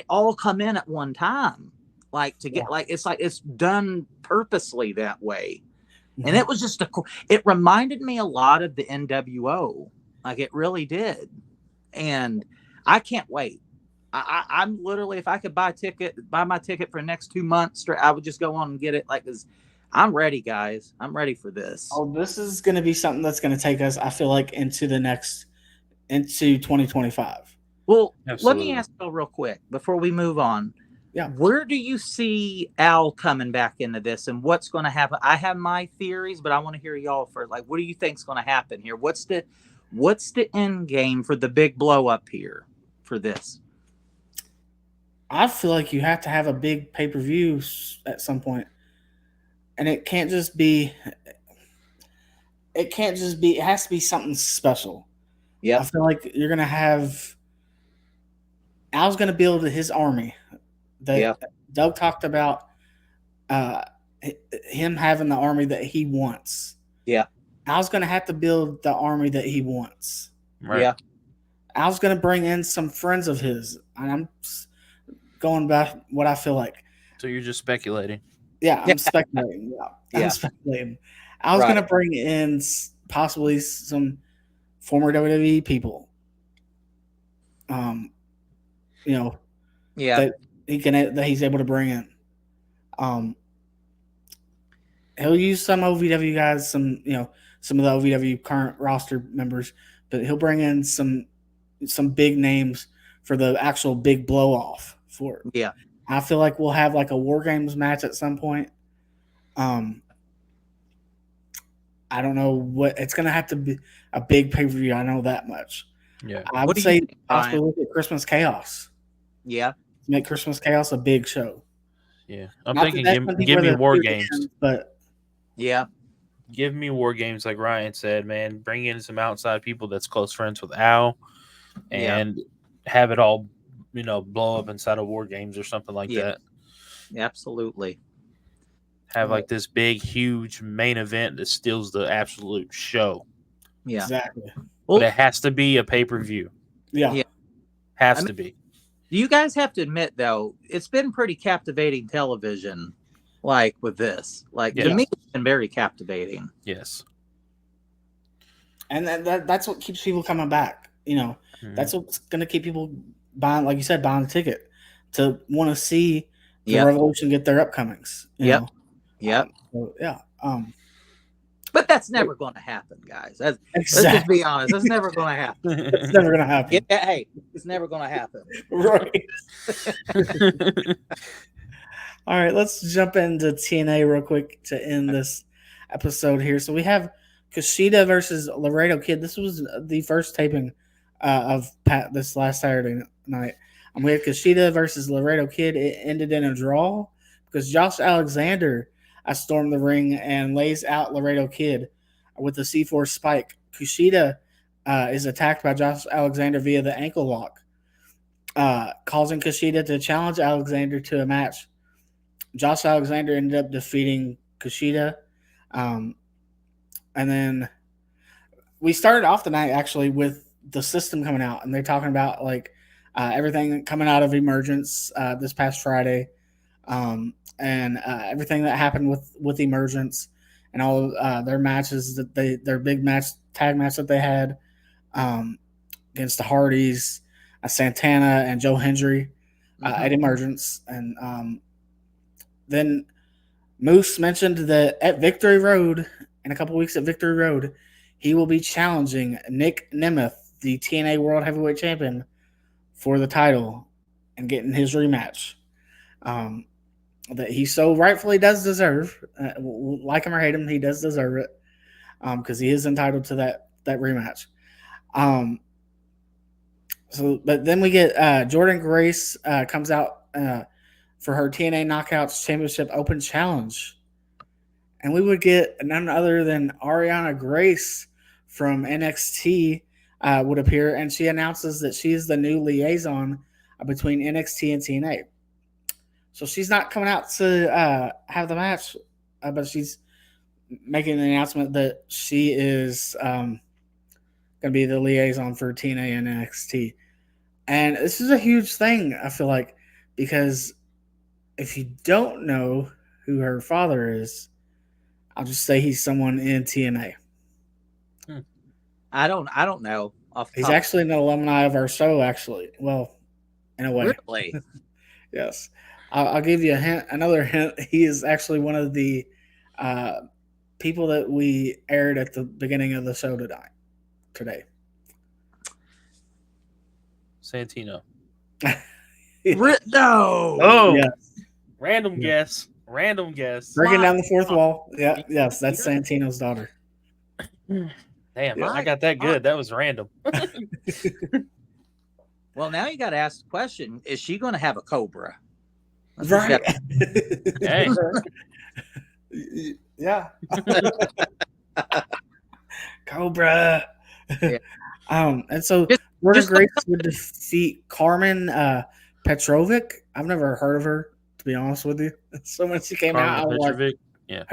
all come in at one time, to get it's done purposely that way. And it was just it reminded me a lot of the NWO, it really did. And I can't wait. I'm literally, if I could buy my ticket for the next 2 months, I would just go on and get it, because I'm ready, guys. I'm ready for this. Oh, this is going to be something that's going to take us, I feel like, into 2025. Well, Let me ask you real quick before we move on. Yeah. Where do you see Al coming back into this, and what's going to happen? I have my theories, but I want to hear y'all first. What do you think is going to happen here? What's the end game for the big blow up here for this? I feel like you have to have a big pay-per-view at some point. And it can't just be, it has to be something special. Yeah. I feel like you're going to have, Al's going to build his army. Doug talked about him having the army that he wants. Yeah. Al's going to have to build the army that he wants. Right. Yeah. Al's going to bring in some friends of his. And I'm going by what I feel like. So you're just speculating. Yeah, I'm speculating. I'm speculating. I was going to bring in possibly some former WWE people. That he's able to bring in. he'll use some OVW guys, some of the OVW current roster members, but he'll bring in some big names for the actual big blow off for it. Yeah. I feel like we'll have like a War Games match at some point. I don't know what it's going to have to be, a big pay-per-view. I know that much. Yeah. I would say possibly look at Christmas Chaos. Yeah. Make Christmas Chaos a big show. Yeah. I'm thinking give me War Games. But yeah. Give me War Games like Ryan said, man. Bring in some outside people that's close friends with Al and have it all, blow up inside of War Games or something like that. Absolutely. Have like this big, huge main event that steals the absolute show. Yeah. Exactly. But it has to be a pay-per-view. Yeah. Has to be. You guys have to admit, though, it's been pretty captivating television, like with this. Like, to me, it's been very captivating. Yes. And that's what keeps people coming back. That's what's going to keep people buying, like you said, buying a ticket to want to see the Revolution get their upcomings. Yep. But that's never going to happen, guys. Let's just be honest. That's never going to happen. It's never going to happen. Hey, it's never going to happen. Right. All right, let's jump into TNA real quick to end this episode here. So we have Kushida versus Laredo Kid. This was the first taping of Pat this last Saturday night. And we had Kushida versus Laredo Kid. It ended in a draw because Josh Alexander stormed the ring and lays out Laredo Kid with the C4 spike. Kushida is attacked by Josh Alexander via the ankle lock, causing Kushida to challenge Alexander to a match. Josh Alexander ended up defeating Kushida. And then we started off the night actually with the system coming out, and they're talking about like everything coming out of Emergence this past Friday. And everything that happened with Emergence and all their matches their big tag match that they had against the Hardys, Santana and Joe Hendry at Emergence. And then Moose mentioned that at Victory Road, in a couple weeks at Victory Road, he will be challenging Nick Nemeth, the TNA World Heavyweight Champion, for the title and getting his rematch. That he so rightfully does deserve. Like him or hate him, he does deserve it because he is entitled to that rematch. But then we get Jordan Grace comes out for her TNA Knockouts Championship Open Challenge. And we would get none other than Ariana Grace from NXT would appear, and she announces that she is the new liaison between NXT and TNA. So she's not coming out to have the match, but she's making an announcement that she is going to be the liaison for TNA and NXT. And this is a huge thing, I feel like, because if you don't know who her father is, I'll just say he's someone in TNA. I don't know. He's actually an alumni of our show, actually. Well, in a way. Really? Yes. I'll give you a hint. Another hint. He is actually one of the people that we aired at the beginning of the show today. Santino. No. Oh, yes. Random guess. Breaking down the fourth wall. Yeah, yes, that's Santino's daughter. Damn, I got that good. That was random. Well, now you got to ask the question: is she going to have a Cobra? Right. Hey. Yeah. Cobra. Yeah. And so Jordan Grace would defeat Carmen Petrovic. I've never heard of her, to be honest with you. So when she came out, I was Petrovic. Like,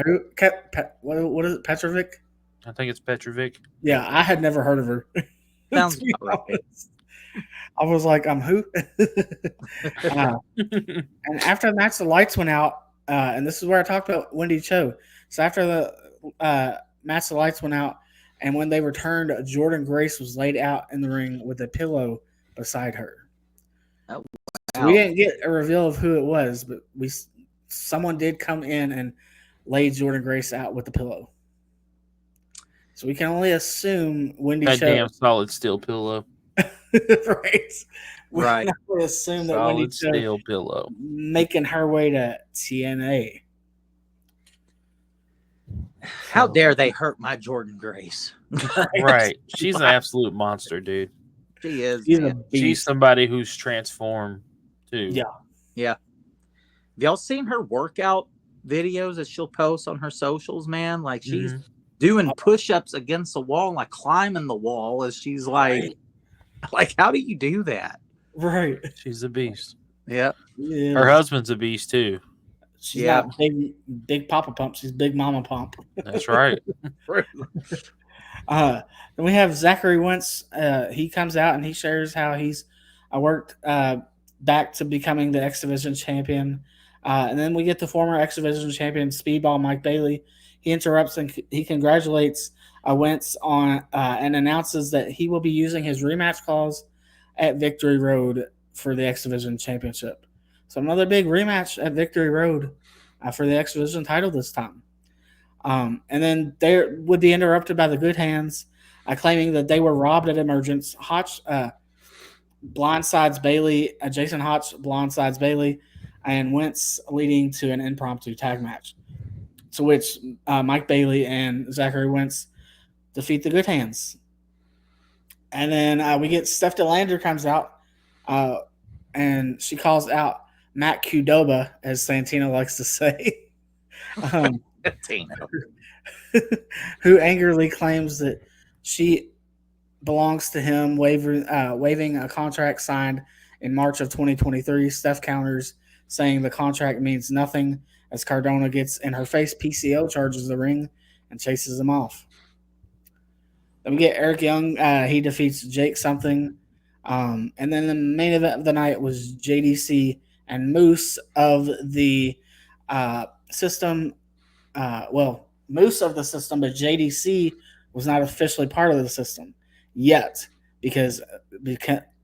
what is it? Petrovic? I think it's Petrovic. Yeah, I had never heard of her. Sounds right. I was like, who? And after the match, the lights went out. And this is where I talked about Wendy Cho. So after the match, the lights went out. And when they returned, Jordan Grace was laid out in the ring with a pillow beside her. Oh, wow. So we didn't get a reveal of who it was, but someone did come in and laid Jordan Grace out with the pillow. So we can only assume Wendy That chose. damn solid steel pillow. Right. We Right. can only assume that Wendy Solid chose steel pillow. making her way to TNA. How dare they hurt my Jordan Grace? Right. She's an absolute monster, dude. She is. She's a man. She's beast. somebody who's transformed too. Yeah. Yeah. Have y'all seen her workout videos that she'll post on her socials, man? Like she's doing push-ups against the wall, like climbing the wall as she's like how do you do that? Right. She's a beast. Yeah. Yeah. Her husband's a beast too. She's Yeah. not big Papa Pump. She's Big Mama Pump. That's right. Then we have Zachary Wentz. He comes out and he shares how he's worked back to becoming the X Division champion. And then we get the former X Division champion, Speedball Mike Bailey. He interrupts and he congratulates Wentz on and announces that he will be using his rematch clause at Victory Road for the X Division championship. So another big rematch at Victory Road for the X Division title this time. And then they would be interrupted by the Good Hands, claiming that they were robbed at Emergence. Hotch blindsides Bailey. Jason Hotch blindsides Bailey, and Wentz leading to an impromptu tag match. To which Mike Bailey and Zachary Wentz defeat the Good Hands. And then we get Steph DeLander comes out, and she calls out Matt Qdoba, as Santino likes to say, who angrily claims that she belongs to him, waiving a contract signed in March of 2023. Steph counters, saying the contract means nothing, as Cardona gets in her face, PCO charges the ring, and chases him off. Then we get Eric Young. He defeats Jake something. And then the main event of the night was JDC and Moose of the system. Moose of the system, but JDC was not officially part of the system yet because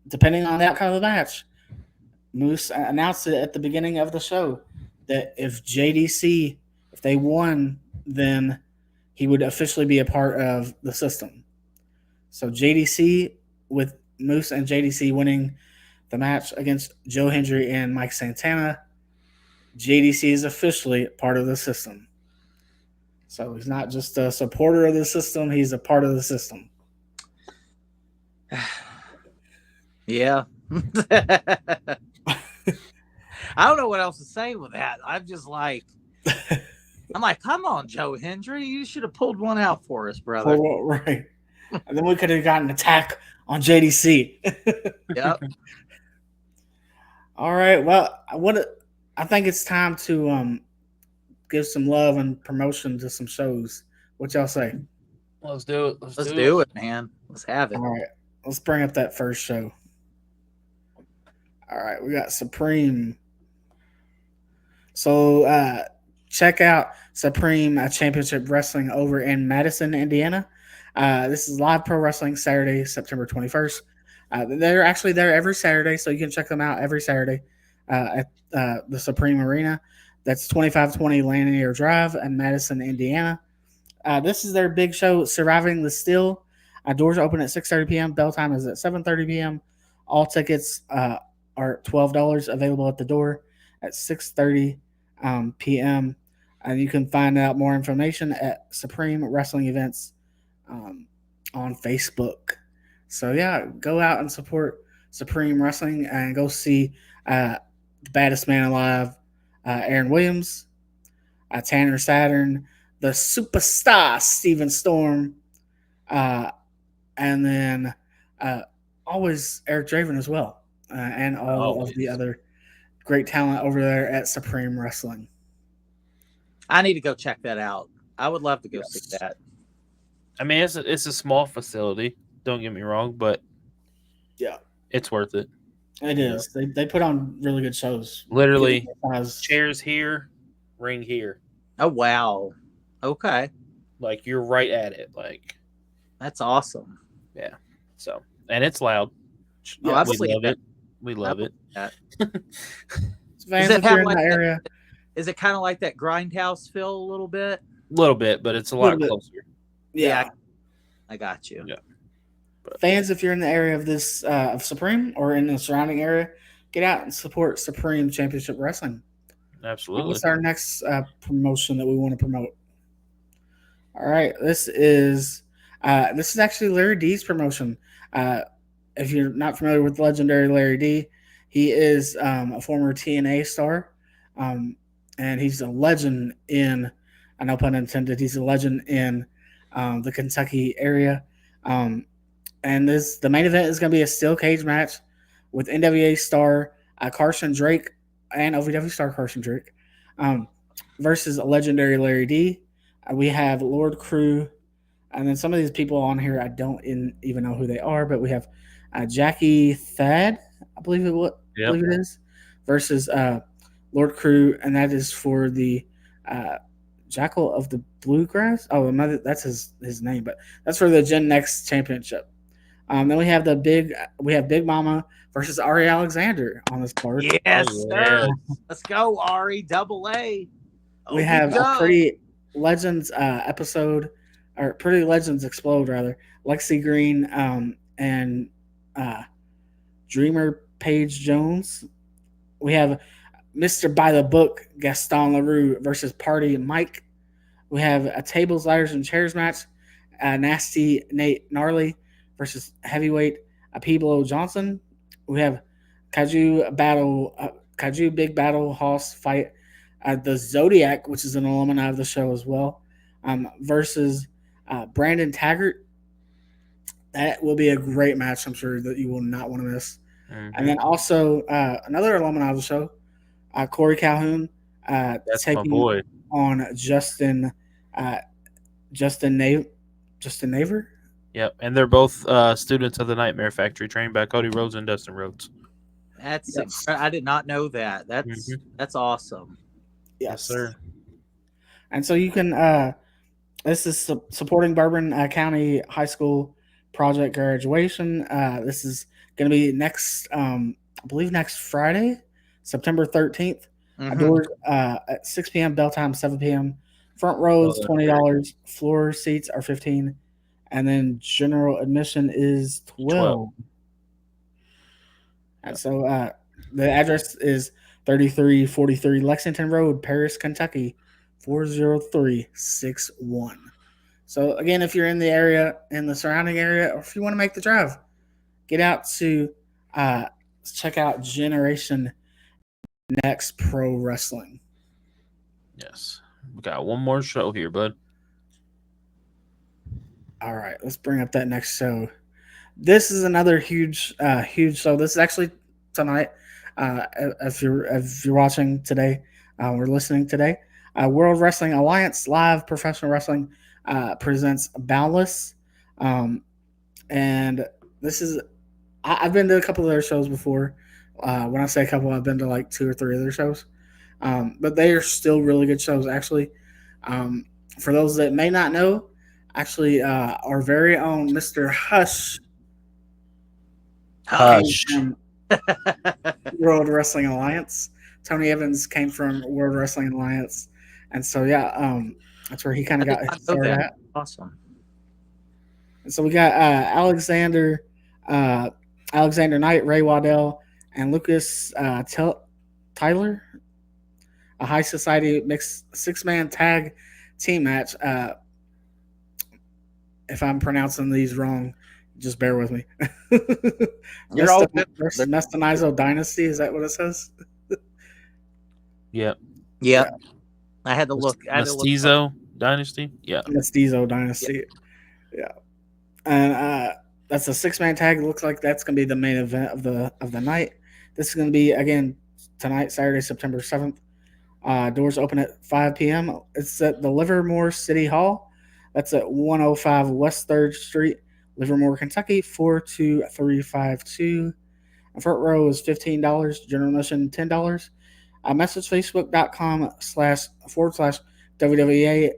depending on the outcome of the match, Moose announced it at the beginning of the show that if JDC, if they won, then he would officially be a part of the system. So JDC, with Moose and JDC winning the match against Joe Hendry and Mike Santana, JDC is officially part of the system. So he's not just a supporter of the system, he's a part of the system. Yeah. I don't know what else to say with that. I'm like, come on, Joe Hendry. You should have pulled one out for us, brother. Right. And then we could have gotten an attack on JDC. Yep. All right. Well, I think it's time to give some love and promotion to some shows. What y'all say? Let's do it. Let's do it, man. Let's have it. All right. Let's bring up that first show. All right. We got Supreme. So check out Supreme Championship Wrestling over in Madison, Indiana. This is live pro wrestling Saturday, September 21st. They're actually there every Saturday, so you can check them out every Saturday at the Supreme Arena. That's 2520 Lanier Drive in Madison, Indiana. This is their big show, Surviving the Still. Doors open at 6:30 p.m. Bell time is at 7:30 p.m. All tickets are $12 available at the door at 6:30 p.m. And you can find out more information at Supreme Wrestling Events on Facebook. So yeah, go out and support Supreme Wrestling and go see the baddest man alive, Aaron Williams, Tanner Saturn, the superstar Steven Storm, and then always Eric Draven as well, and all of the other great talent over there at Supreme Wrestling. I need to go check that out. I would love to go see that. I mean, it's a small facility. Don't get me wrong, but yeah, it's worth it. It is. They put on really good shows. Literally, chairs here, ring here. Oh wow. Okay. Like you're right at it. Like that's awesome. Yeah. So and it's loud. Yeah, we love it. We love it. Fans, if you're in the area, Is it kind of like that Grindhouse feel a little bit? A little bit, but it's a lot closer. Yeah, I got you. Yeah. Fans, if you're in the area of this of Supreme or in the surrounding area, get out and support Supreme Championship Wrestling. Absolutely. What's our next promotion that we want to promote? All right, this is actually Larry D's promotion. If you're not familiar with legendary Larry D, he is a former TNA star, and he's a legend in, no pun intended, he's a legend in the Kentucky area. And the main event is going to be a steel cage match with NWA star Carson Drake and OVW star Carson Drake versus a legendary Larry D. We have Lord Crew, and then some of these people on here I don't even know who they are, but we have Jackie Thad, I believe it is, versus Lord Crew, and that is for the Jackal of the Bluegrass. Oh, that's his name, but that's for the Gen Next Championship. Then we have Big Mama versus Ari Alexander on this card. Yes, sir. Let's go, Ari. Double A. We have a Pretty Legends episode, or Pretty Legends Explode, rather. Lexi Green and Dreamer Paige Jones. We have Mr. By the Book Gaston LaRue versus Party Mike. We have a Tables, Ladders, and Chairs match. Nasty Nate Gnarly versus Heavyweight Pueblo Johnson. We have Kaiju Big Battle Hoss fight the Zodiac, which is an alumni of the show as well, versus Brandon Taggart. That will be a great match. I'm sure that you will not want to miss. Mm-hmm. And then also another alumni of the show, Corey Calhoun, taking on Justin Naver. Yep, and they're both students of the Nightmare Factory, trained by Cody Rhodes and Dustin Rhodes. I did not know that. That's awesome. Yes, sir. And so you can. This is supporting Bourbon County High School project graduation. This is going to be next, I believe, next Friday, September 13th. Mm-hmm. Doors at 6 p.m. Bell time 7 p.m. Front rows $20. Floor seats are $15. And then general admission is $12. And so the address is 3343 Lexington Road, Paris, Kentucky, 40361. So again, if you're in the area, in the surrounding area, or if you want to make the drive, get out to check out Generation Next Pro Wrestling. Yes. We got one more show here, bud. All right, let's bring up that next show. This is another huge show. This is actually tonight. If you're watching today, or listening today, World Wrestling Alliance Live Professional Wrestling presents Boundless, and this is. I've been to a couple of their shows before. When I say a couple, I've been to like 2 or 3 other shows, but they are still really good shows. Actually, for those that may not know. Actually, our very own Mr. Hush. World Wrestling Alliance. Tony Evans came from World Wrestling Alliance. And so, that's where he kind of got his start at. Awesome. And so we got Alexander Knight, Ray Waddell, and Lucas Tyler. A High Society mixed 6-man tag team match. If I'm pronouncing these wrong, just bear with me. You're all Mestinizo Dynasty, is that what it says? Yep. Yeah. I had to look. Mestizo Dynasty? Yeah. Mestizo Dynasty. Yeah. And that's a 6-man tag. It looks like that's going to be the main event of the night. This is going to be, again, tonight, Saturday, September 7th. Doors open at 5 p.m. It's at the Livermore City Hall. That's at 105 West 3rd Street, Livermore, Kentucky, 42352. Front row is $15. General admission, $10. Message Facebook.com//WWE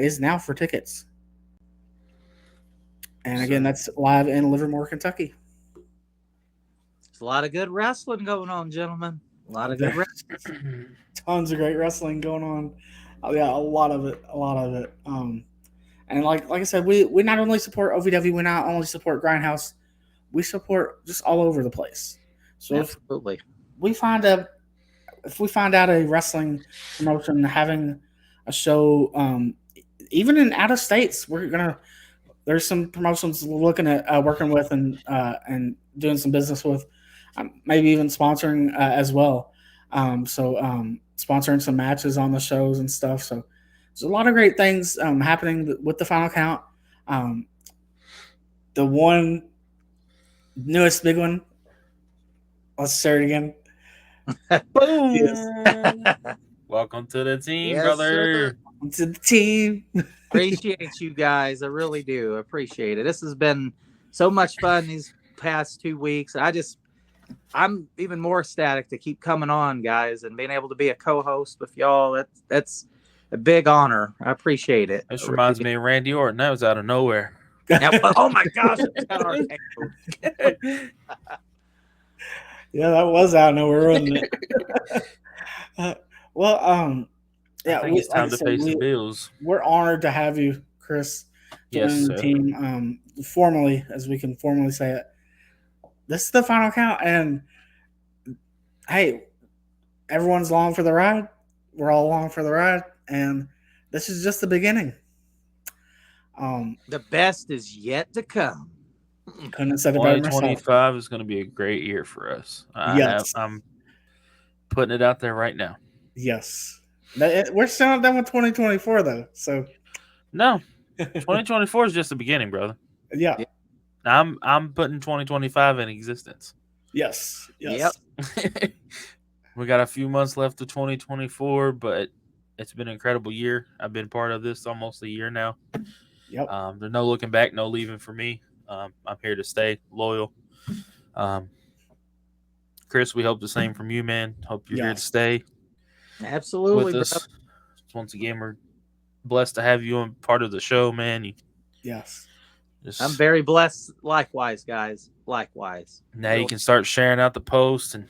is now for tickets. And again, that's live in Livermore, Kentucky. There's a lot of good wrestling going on, gentlemen. A lot of good wrestling. Tons of great wrestling going on. Oh, yeah, a lot of it. And like I said, we not only support OVW, we not only support Grindhouse, we support just all over the place. So Absolutely. if we find out a wrestling promotion having a show, even in out of states, there's some promotions we're looking at working with and doing some business with, maybe even sponsoring as well. Sponsoring some matches on the shows and stuff. So there's a lot of great things happening with the Final Count. The one newest big one. Let's start again. Boom! Yes. Welcome to the team, Yes, brother. sir. Welcome to the team. Appreciate you guys. I really do appreciate it. This has been so much fun these past 2 weeks. I'm even more ecstatic to keep coming on, guys, and being able to be a co-host with y'all. That's a big honor. I appreciate it. This reminds me of Randy Orton. That was out of nowhere. Oh my gosh! Yeah, that was out of nowhere, wasn't it? I think it's time to pay some bills. We're honored to have you, Chris, joining the team. Formally, as we can formally say it. This is the Final Count, and hey, everyone's along for the ride. We're all along for the ride, and this is just the beginning. The best is yet to come. Couldn't have said it better myself. 2025 is going to be a great year for us. Yes. I'm putting it out there right now. Yes. We're still not done with 2024, though. So no, 2024 is just the beginning, brother. Yeah. I'm putting 2025 in existence. Yes. Yep. We got a few months left of 2024, but it's been an incredible year. I've been part of this almost a year now. Yep. There's no looking back, no leaving for me. I'm here to stay loyal. Chris, we hope the same from you, man. Hope you're here to stay. Absolutely. With us. Once again, we're blessed to have you on part of the show, man. Yes. I'm very blessed. Likewise, guys. Likewise. Now you can start sharing out the post and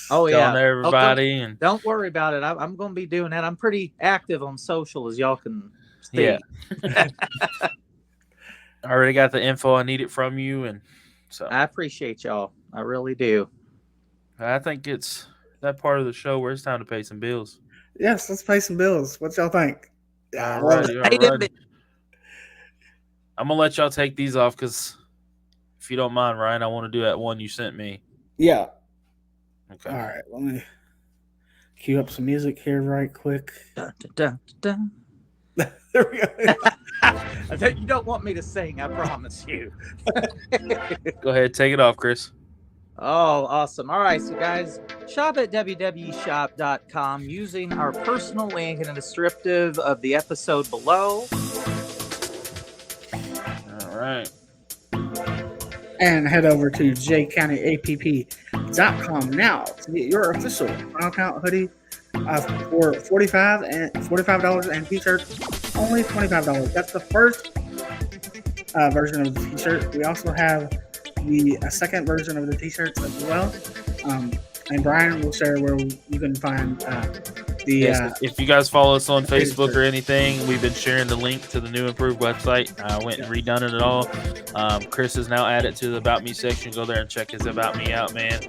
telling everybody. And don't worry about it. I'm going to be doing that. I'm pretty active on social, as y'all can see. Yeah. I already got the info I needed from you, and so I appreciate y'all. I really do. I think it's that part of the show where it's time to pay some bills. Yes, let's pay some bills. What y'all think? All right. I'm gonna let y'all take these off because if you don't mind, Ryan, I want to do that one you sent me. Yeah. Okay. All right. Let me cue up some music here right quick. Dun, dun, dun, dun. There we go. You don't want me to sing, I promise you. Go ahead, take it off, Chris. Oh, awesome. All right, so guys, shop at www.shop.com using our personal link in the descriptive of the episode below. All right. And head over to jcounty.app.com now to get your official Final Count hoodie for $45 and t-shirts only $25. That's the first version of the t-shirt. We also have the second version of the t-shirts as well. And Brian will share where you can find if you guys follow us on Facebook or anything, we've been sharing the link to the new improved website. I went and redone it all. Chris is now added to the About Me section. Go there and check his About Me out, man.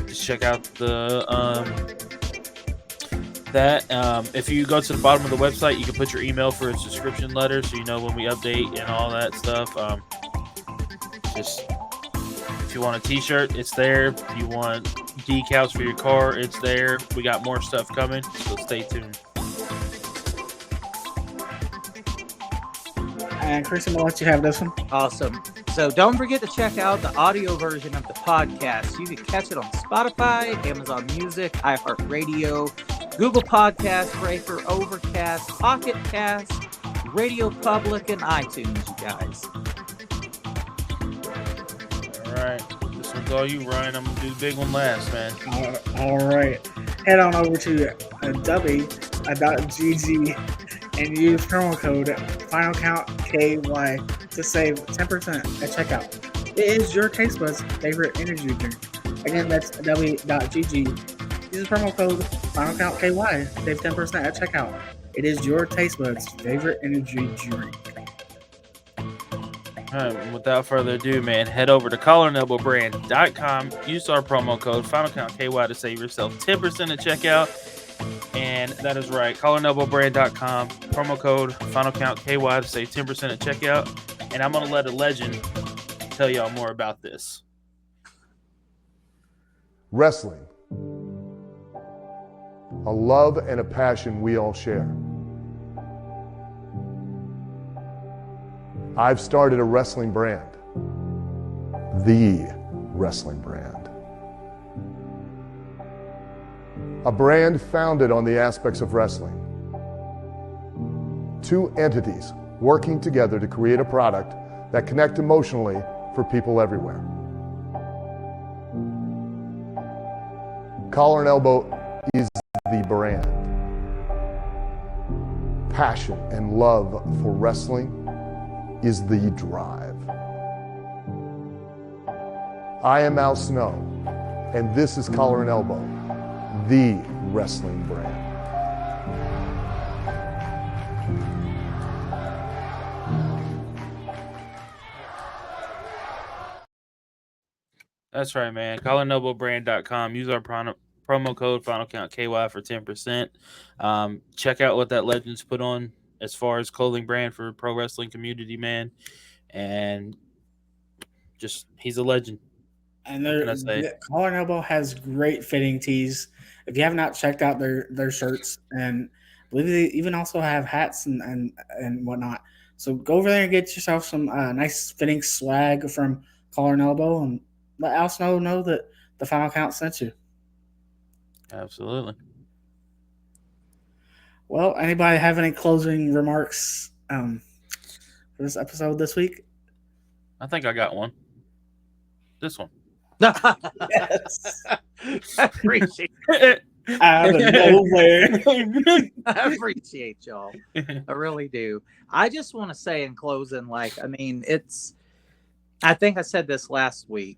Just check out if you go to the bottom of the website, you can put your email for a subscription letter so you know when we update and all that stuff. Just if you want a t-shirt, it's there. If you want decals for your car, it's there. We got more stuff coming, so stay tuned. And Chris, I'm gonna let you have this one. Awesome. So don't forget to check out the audio version of the podcast. You can catch it on Spotify, Amazon Music, iHeartRadio, Google Podcasts, Breaker, Overcast, Pocket Cast, Radio Public, and iTunes, you guys. All right. This one's all you, Ryan. I'm going to do the big one last, man. All right. Head on over to w.gg and use promo code FinalCountKY to save 10% at checkout. It is your taste buds' favorite energy drink. Again, that's w.gg. Use the promo code FinalCountKY. Save 10% at checkout. It is your taste buds' favorite energy drink. All right, without further ado, man, head over to collarandelbowbrand.com. Use our promo code FinalCountKY to save yourself 10% at checkout. And that is right, collarandelbowbrand.com. Promo code FinalCountKY to save 10% at checkout. And I'm going to let a legend tell y'all more about this. Wrestling. A love and a passion we all share. I've started a wrestling brand. The wrestling brand. A brand founded on the aspects of wrestling. Two entities working together to create a product that connect emotionally for people everywhere. Collar and Elbow is the brand. Passion and love for wrestling is the drive. I am Al Snow, and this is Collar and Elbow, the wrestling brand. That's right, man. collarandelbowbrand.com. Use our promo code FinalCountKY for 10%. Check out what that legend's put on as far as clothing brand for pro wrestling community, man. And just, he's a legend. And Collar and Elbow has great fitting tees. If you have not checked out their shirts, and I believe they even also have hats and whatnot. So go over there and get yourself some nice fitting swag from Collar and Elbow, and let Al Snow know that the Final Count sent you. Absolutely. Well, anybody have any closing remarks for this episode this week? I think I got one. This one. Yes. I appreciate it. Out of nowhere. I appreciate y'all. I really do. I just want to say in closing, I think I said this last week,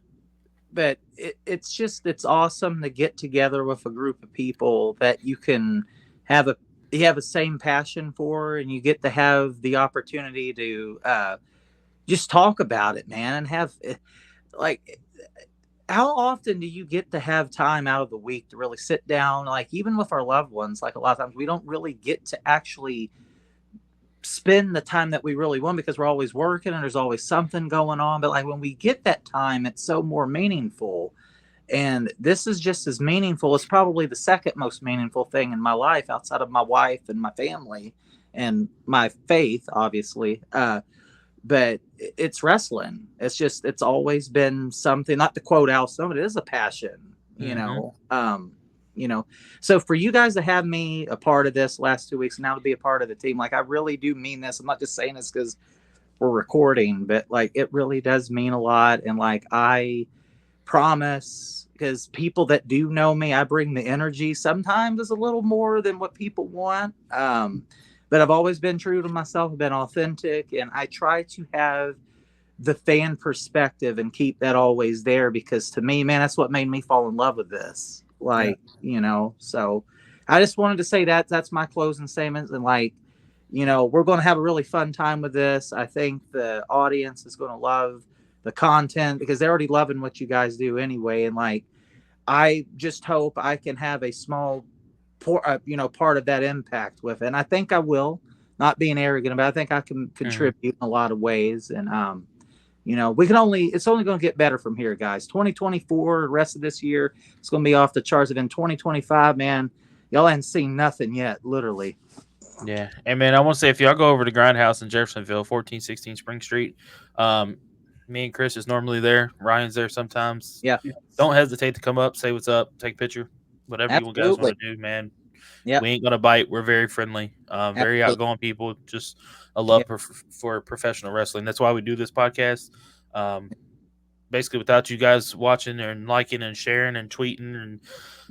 but it's awesome to get together with a group of people that you can have a same passion for, and you get to have the opportunity to just talk about it, man, and have how often do you get to have time out of the week to really sit down, even with our loved ones? A lot of times we don't really get to actually spend the time that we really want because we're always working and there's always something going on. But when we get that time, it's so more meaningful. And this is just as meaningful. It's probably the second most meaningful thing in my life outside of my wife and my family and my faith, obviously. But it's wrestling. It's always been something, not to quote Al Snow, it is a passion, you know. So for you guys to have me a part of this last 2 weeks and now to be a part of the team, I really do mean this. I'm not just saying this because we're recording, but it really does mean a lot. And I promise, because people that do know me, I bring the energy. Sometimes it's a little more than what people want. But I've always been true to myself, been authentic, and I try to have the fan perspective and keep that always there, because to me, man, that's what made me fall in love with this. So I just wanted to say that's my closing statements. And we're going to have a really fun time with this. I think the audience is going to love the content because they're already loving what you guys do anyway. And I just hope I can have a small part of that impact with it. And I think I will, not being arrogant, but I think I can contribute in a lot of ways. And, it's only going to get better from here, guys. 2024, the rest of this year, it's going to be off the charts. And in 2025, man, y'all haven't seen nothing yet, literally. Yeah. And man, I want to say, if y'all go over to Grindhouse in Jeffersonville, 1416 Spring Street, me and Chris is normally there. Ryan's there sometimes. Yeah. Don't hesitate to come up, say what's up, take a picture. Whatever you guys want to do, man. Yeah, we ain't gonna bite. We're very friendly, very outgoing people. Just a love for professional wrestling. That's why we do this podcast. Basically, without you guys watching and liking and sharing and tweeting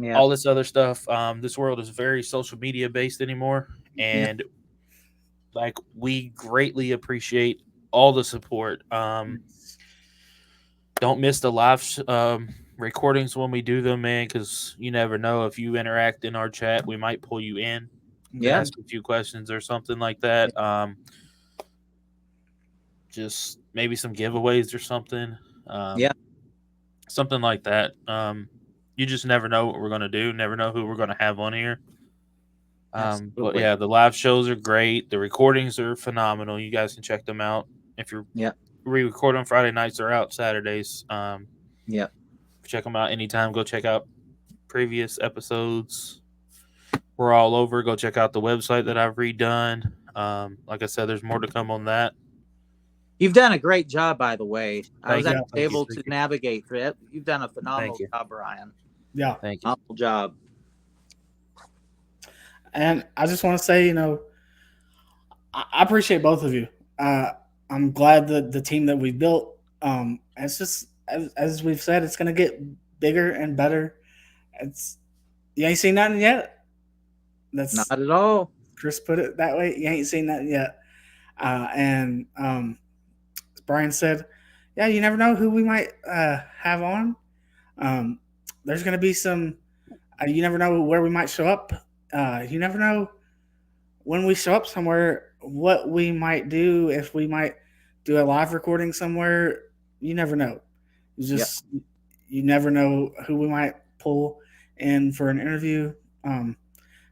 and all this other stuff, this world is very social media based anymore. And we greatly appreciate all the support. Don't miss the live recordings when we do them, man, because you never know. If you interact in our chat, we might pull you in. Yeah. Ask a few questions or something like that. Just maybe some giveaways or something. Yeah. Something like that. You just never know what we're going to do. Never know who we're going to have on here. But Absolutely. yeah, the live shows are great. The recordings are phenomenal. You guys can check them out. If you're we record on Friday nights, they're out Saturdays. Check them out anytime. Go check out previous episodes. We're all over. Go check out the website that I've redone. Like I said, there's more to come on that. You've done a great job, by the way. I was Thank you. able to navigate through it. You've done a phenomenal job, Brian. Yeah. Thank you. Phenomenal job. And I just want to say, I appreciate both of you. I'm glad that the team that we built, it's just, as we've said, it's going to get bigger and better. You ain't seen nothing yet. That's not at all. Chris put it that way. You ain't seen nothing yet. And as Brian said, yeah, you never know who we might have on. There's going to be some, you never know where we might show up. You never know when we show up somewhere, what we might do, if we might do a live recording somewhere. You never know. You never know who we might pull in for an interview.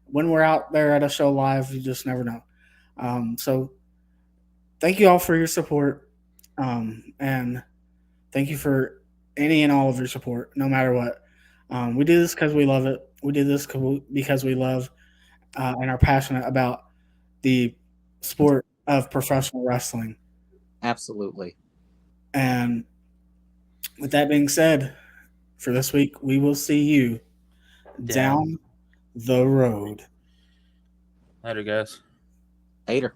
When we're out there at a show live, you just never know. So thank you all for your support. And thank you for any and all of your support, no matter what. We do this because we love it. We do this because we love and are passionate about the sport of professional wrestling. Absolutely. And with that being said, for this week, we will see you down the road. Later, guys. Later.